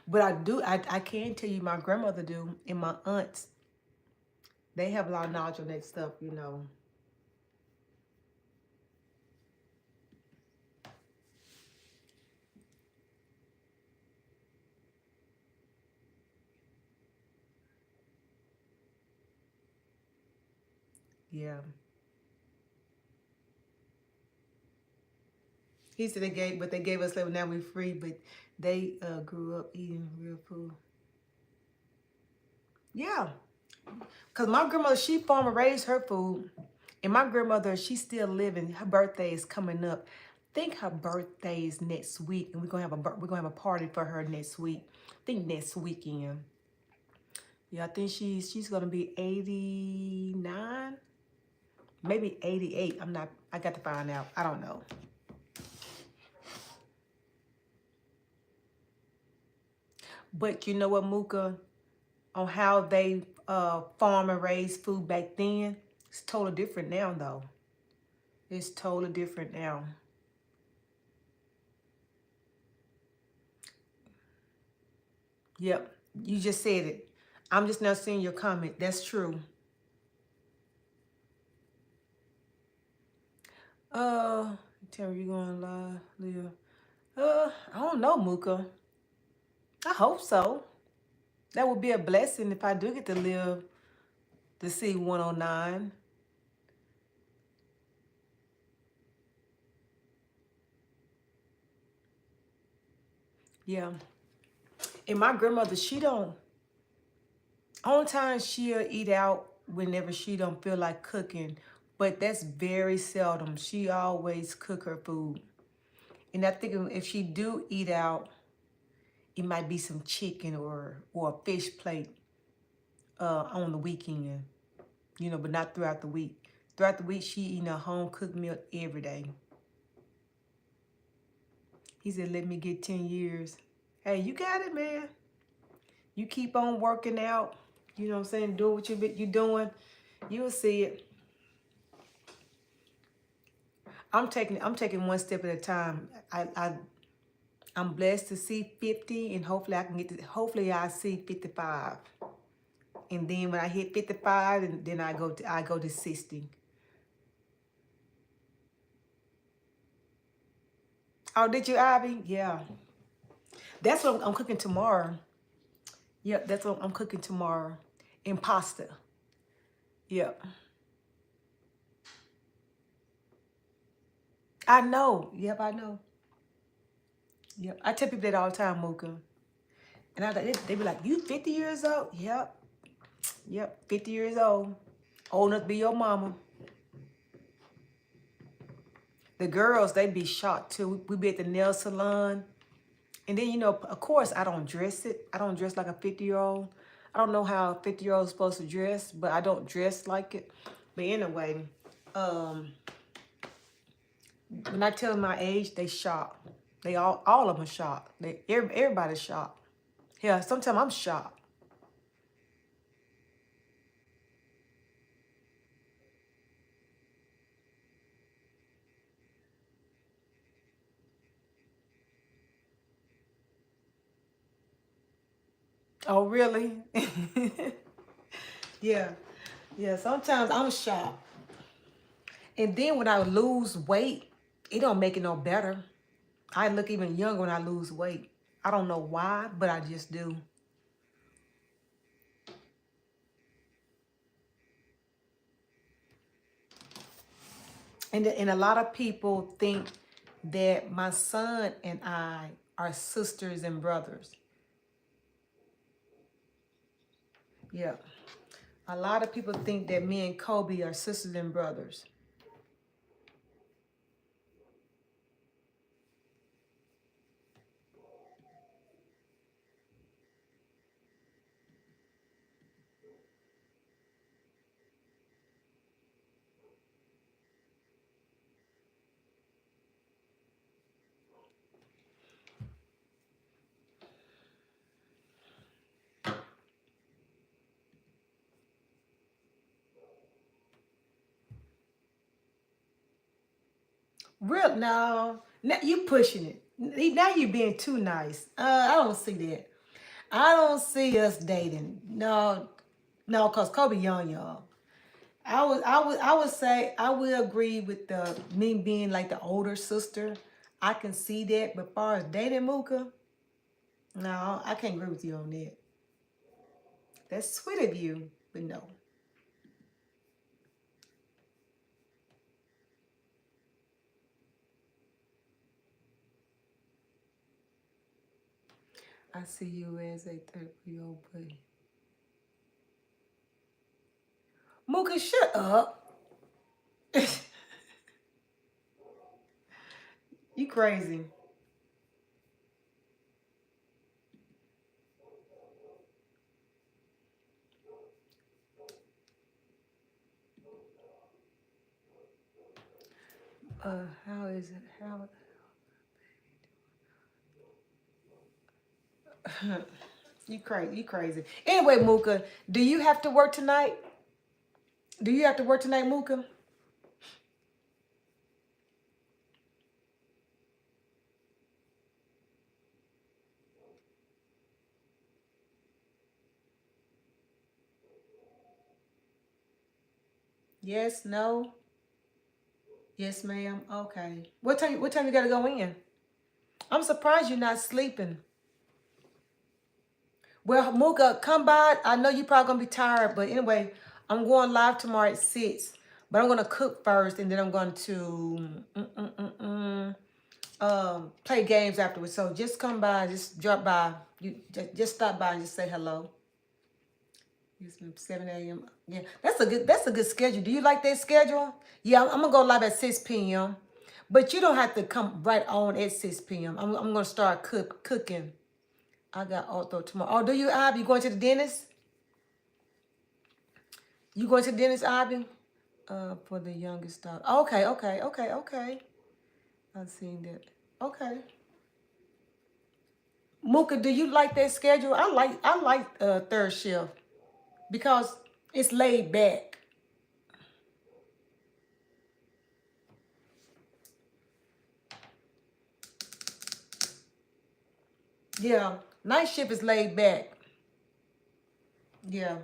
But I do. I can tell you, my grandmother do, and my aunts. They have a lot of knowledge on that stuff. You know. Yeah. He said they gave us label. Now we free, but they grew up eating real food. Yeah, cause my grandmother, she farm and raised her food, and my grandmother, she's still living. Her birthday is coming up. I think her birthday is next week, and we're gonna have a party for her next week. I think next weekend. Yeah, I think she's gonna be 89, maybe 88. I'm not. I got to find out. I don't know. But you know what, Mooka? On how they farm and raise food back then, it's totally different now, though. It's totally different now. Yep, you just said it. I'm just now seeing your comment. That's true. Uh, tell me you going live, Leah. I don't know, Mooka. I hope so. That would be a blessing if I do get to live to see 109. Yeah. And my grandmother, she don't. Only time she'll eat out whenever she don't feel like cooking, but that's very seldom. She always cook her food. And I think if she do eat out, it might be some chicken or a fish plate on the weekend, but not throughout the week. Throughout the week, she eating a home cooked meal every day. He said, let me get 10 years. Hey, you got it, man. You keep on working out, you know what I'm saying, doing what you doing, you'll see it. I'm taking one step at a time. I'm blessed to see 50, and hopefully I see 55. And then when I hit 55, and then I go to 60. Oh, did you, Ivy? Yeah. That's what I'm cooking tomorrow. Yep, that's what I'm cooking tomorrow. And pasta. Yep. I know. Yep, I know. Yep. I tell people that all the time, Mooka. And they be like, you 50 years old? Yep. Yep, 50 years old. Old enough to be your mama. The girls, they be shocked too. We be at the nail salon. And then, you know, of course, I don't dress it. I don't dress like a 50-year-old. I don't know how a 50-year-old is supposed to dress, but I don't dress like it. But anyway, when I tell them my age, they shocked. They all of them shocked. Everybody's shocked. Yeah, sometimes I'm shocked. Oh, really? Yeah. Yeah, sometimes I'm shocked. And then when I lose weight, it don't make it no better. I look even younger when I lose weight. I don't know why, but I just do. And a lot of people think that my son and I are sisters and brothers. Yeah. A lot of people think that me and Kobe are sisters and brothers. Real no, now you pushing it. Now you being too nice. I don't see that. I don't see us dating. No, no, cause Kobe young, y'all. I would say I will agree with the me being like the older sister. I can see that, but as far as dating Mooka, no, I can't agree with you on that. That's sweet of you, but no. I see you as a 30-year-old boy. Mooka, shut up. You crazy. How is it? You crazy. You crazy. Anyway, Mooka, do you have to work tonight? Do you have to work tonight, Mooka? Yes, no. Yes, ma'am. Okay. What time you gotta go in? I'm surprised you're not sleeping. Well, Mooka, come by. I know you're probably gonna be tired, but anyway, I'm going live tomorrow at 6. But I'm gonna cook first, and then I'm going to play games afterwards. So just come by, just drop by. You just stop by and just say hello. Yes, ma'am. 7 a.m. Yeah, that's a good schedule. Do you like that schedule? Yeah, I'm gonna go live at 6 p.m. But you don't have to come right on at 6 p.m. I'm gonna start cooking. I got ortho tomorrow. Oh, do you, Ivy? You going to the dentist? You going to the dentist, Ivy? For the youngest daughter. Okay, okay, okay, okay. I've seen that. Okay. Mooka, do you like that schedule? I like third shift because it's laid back. Yeah, night shift is laid back. Yeah,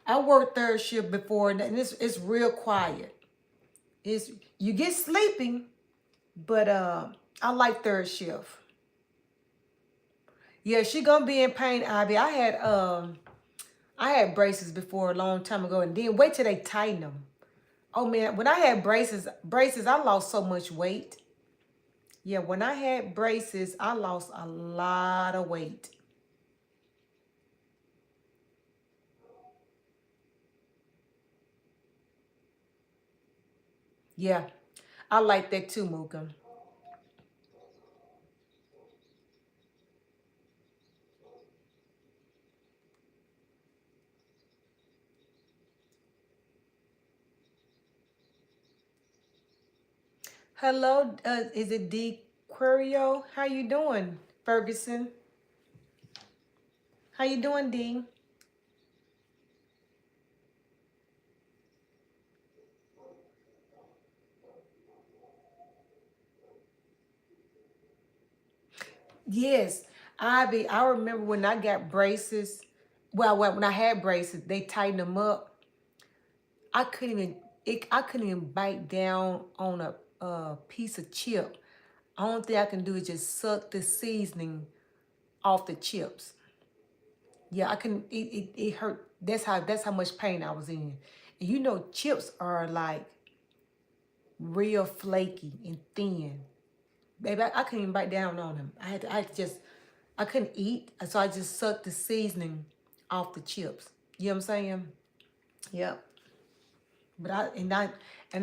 I worked third shift before, and it's real quiet. It's you get sleeping, but I like third shift. Yeah, she gonna be in pain, Ivy. I had braces before a long time ago, and then wait till they tighten them. Oh man, when I had braces, I lost so much weight. Yeah, when I had braces, I lost a lot of weight. Yeah, I like that too, Mooka. Hello, is it D Querio? How you doing, Ferguson? How you doing, D? Yes, I remember when I got braces. Well, when I had braces, they tightened them up. I couldn't even I couldn't even bite down on a piece of chip. Only thing I can do is just suck the seasoning off the chips. Yeah, I couldn't. It hurt. That's how much pain I was in. And you know, chips are like real flaky and thin. Baby, I couldn't even bite down on them. I couldn't eat, so I just sucked the seasoning off the chips. You know what I'm saying? Yep. But I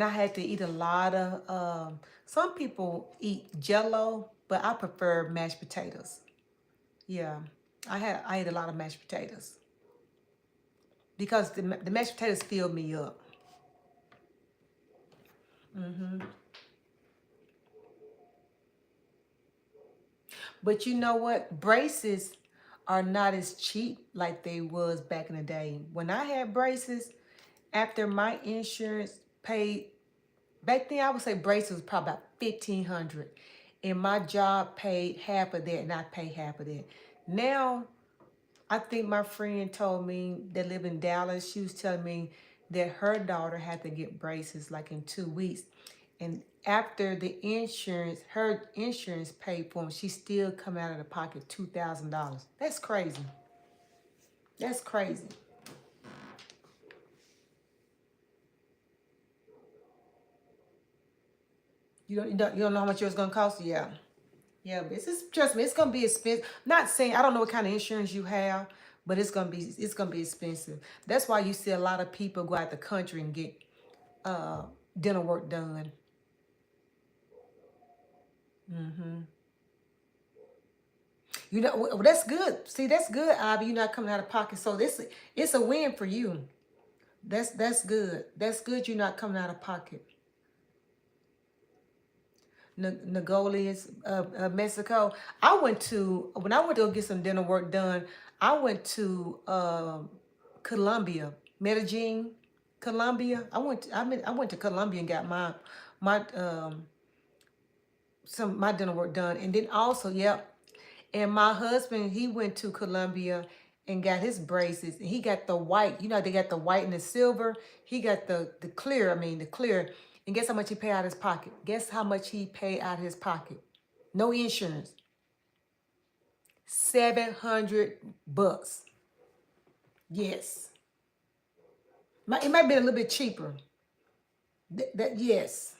had to eat a lot of. Some people eat Jello, but I prefer mashed potatoes. Yeah, I ate a lot of mashed potatoes because the mashed potatoes fill me up. But you know what? Braces are not as cheap like they was back in the day. When I had braces, after my insurance paid, back then I would say braces was probably about 1,500, and my job paid half of that, and I paid half of that. Now I think my friend told me that live in Dallas. She was telling me that her daughter had to get braces like in 2 weeks, and after her insurance paid for them, she still come out of the pocket $2,000. That's crazy. That's crazy. You don't know how much yours gonna cost? Yeah. Yeah, but trust me, it's gonna be expensive. Not saying I don't know what kind of insurance you have, but it's gonna be expensive. That's why you see a lot of people go out the country and get uh dental work done. Well, that's good. See, that's good, Ivy. You're not coming out of pocket, so this it's a win for you. That's good. That's good. You're not coming out of pocket. Nagoli's, Mexico. When I went to go get some dental work done. I went to Colombia, Medellin, Colombia. I went to Colombia and got my some my dental work done, and then also, yep. And my husband, he went to Colombia and got his braces, and he got the white. You know, they got the white and the silver. He got the clear. I mean, the clear. And guess how much he paid out of his pocket? Guess how much he paid out of his pocket? No insurance. $700. Yes. It might be a little bit cheaper. That yes.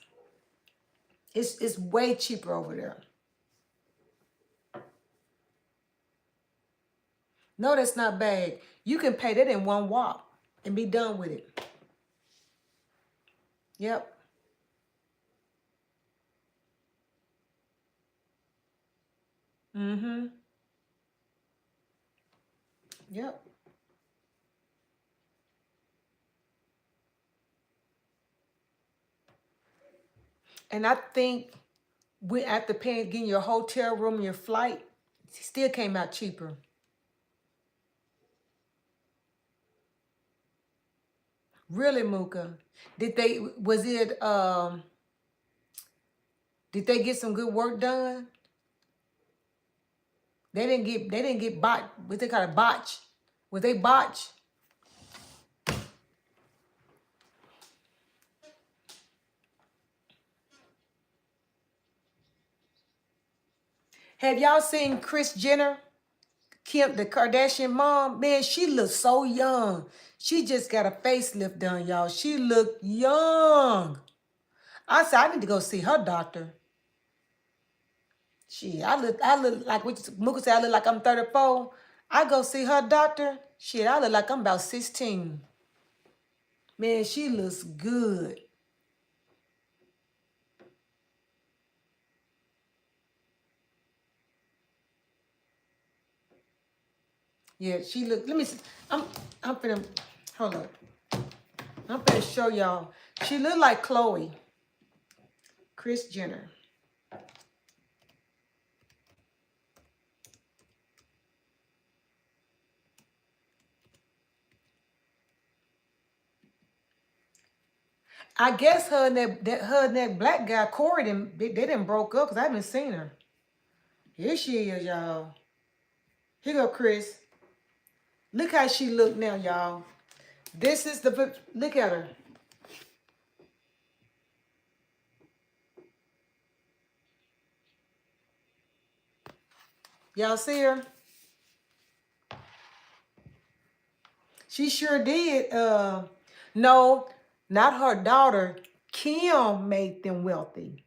It's way cheaper over there. No, that's not bad. You can pay that in one walk and be done with it. Yep. Mm-hmm. Yep. And I think after paying getting your hotel room, your flight, it still came out cheaper. Really, Mooka? Did they get some good work done? They didn't get botched. What they call it, botch? Was they botched? Have y'all seen Kris Jenner, Kim, the Kardashian mom? Man, she looks so young. She just got a facelift done, y'all. She looked young. I said, I need to go see her doctor. I look like what Mooka said, I look like I'm 34. I go see her doctor. Shit, I look like I'm about 16. Man, she looks good. Yeah, she look. Let me see. I'm finna hold up. I'm finna show y'all. She look like Chloe, Kris Jenner. I guess her and that black guy Corey they didn't broke up because I haven't seen her. Here she is, y'all. Here go Kris. Look how she look now, y'all. This is the look at her. Y'all see her? She sure did. No, not her daughter. Kim made them wealthy.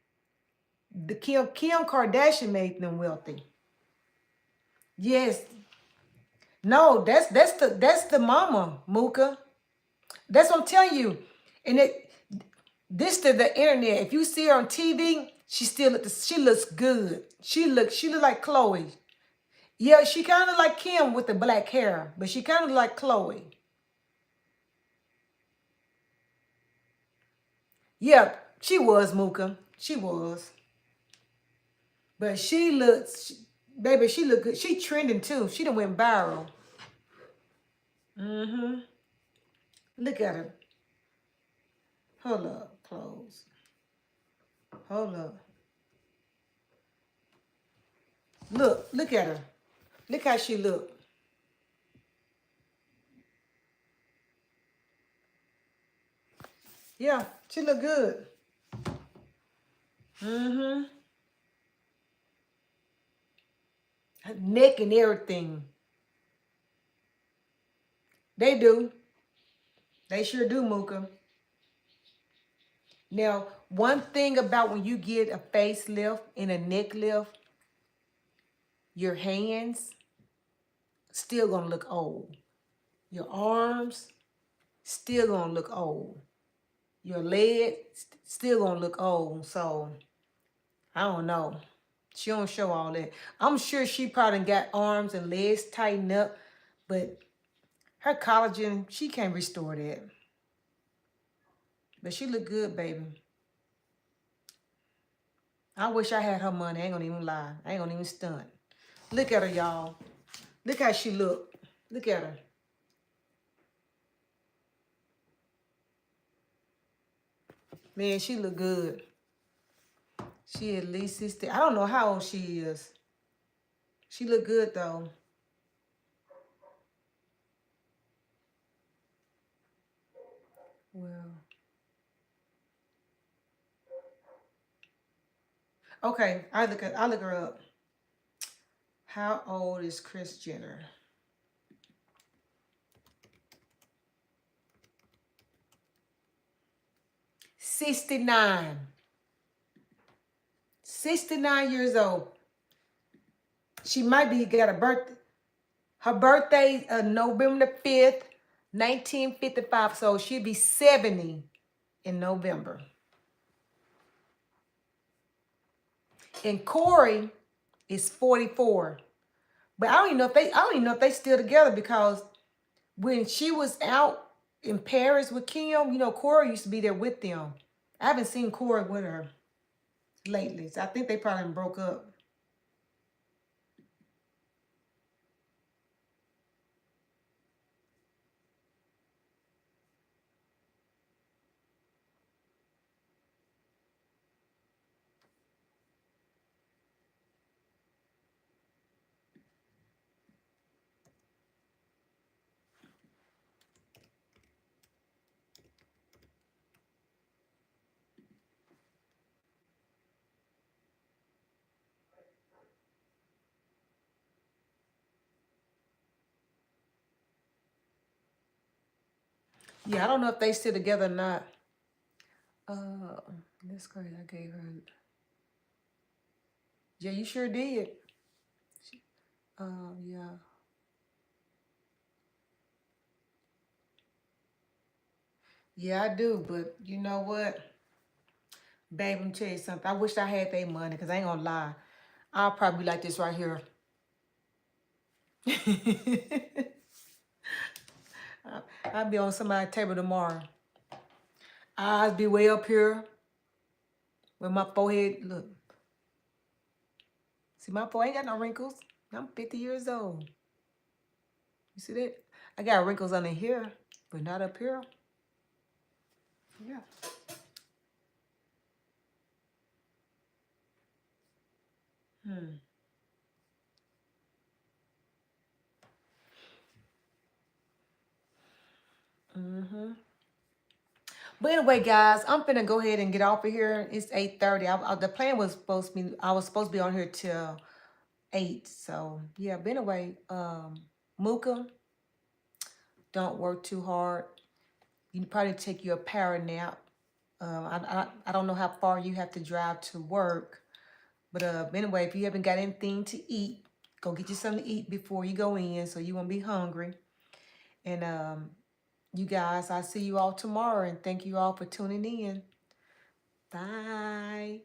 The Kim Kardashian made them wealthy. Yes. No, that's the mama, Mooka. That's what I'm telling you. And this to the internet. If you see her on TV, she looks good. She look like Chloe. Yeah, she kind of like Kim with the black hair, but she kind of like Chloe. Yeah, she was Mooka. She was. But baby, she look good. She trending too. She done went viral. Mm-hmm. Look at her. Hold up, close. Hold up. Look at her. Look how she look. Yeah, she look good. Mm-hmm. Her neck and everything. They do. They sure do, Mooka. Now, one thing about when you get a facelift and a neck lift, your hands still gonna look old. Your arms still gonna look old. Your legs still gonna look old. So I don't know. She don't show all that. I'm sure she probably got arms and legs tightened up, but her collagen, she can't restore that. But she look good, baby. I wish I had her money. I ain't gonna even lie. I ain't gonna even stunt. Look at her, y'all. Look how she look. Look at her. Man, she look good. She at least 60. I don't know how old she is. She look good though. Well, okay. I look her up. How old is Kris Jenner? 69. 69 years old. She might be got a birthday. Her birthday November the 5th, 1955. So she'll be 70 in November. And Corey is 44. But I don't even know if they still together because when she was out in Paris with Kim, Corey used to be there with them. I haven't seen Corey with her lately. So I think they probably broke up. Yeah, I don't know if they still together or not. Uh, that's crazy. I gave her. Yeah, you sure did. Yeah. Yeah, I do. But you know what? Babe, I'm tell you something. I wish I had their money because I ain't gonna lie. I'll probably be like this right here. I'll be on somebody's table tomorrow. Eyes be way up here with my forehead. Look, see my forehead ain't got no wrinkles. I'm 50 years old. You see that? I got wrinkles under here, but not up here. Yeah. But anyway, guys, I'm finna go ahead and get off of here. It's 8:30. The plan was supposed to be, I was supposed to be on here till 8. So yeah, but anyway, Mooka, don't work too hard. You can probably take you a power nap. I don't know how far you have to drive to work. But anyway, if you haven't got anything to eat, go get you something to eat before you go in so you won't be hungry. And you guys, I'll see you all tomorrow. And thank you all for tuning in. Bye.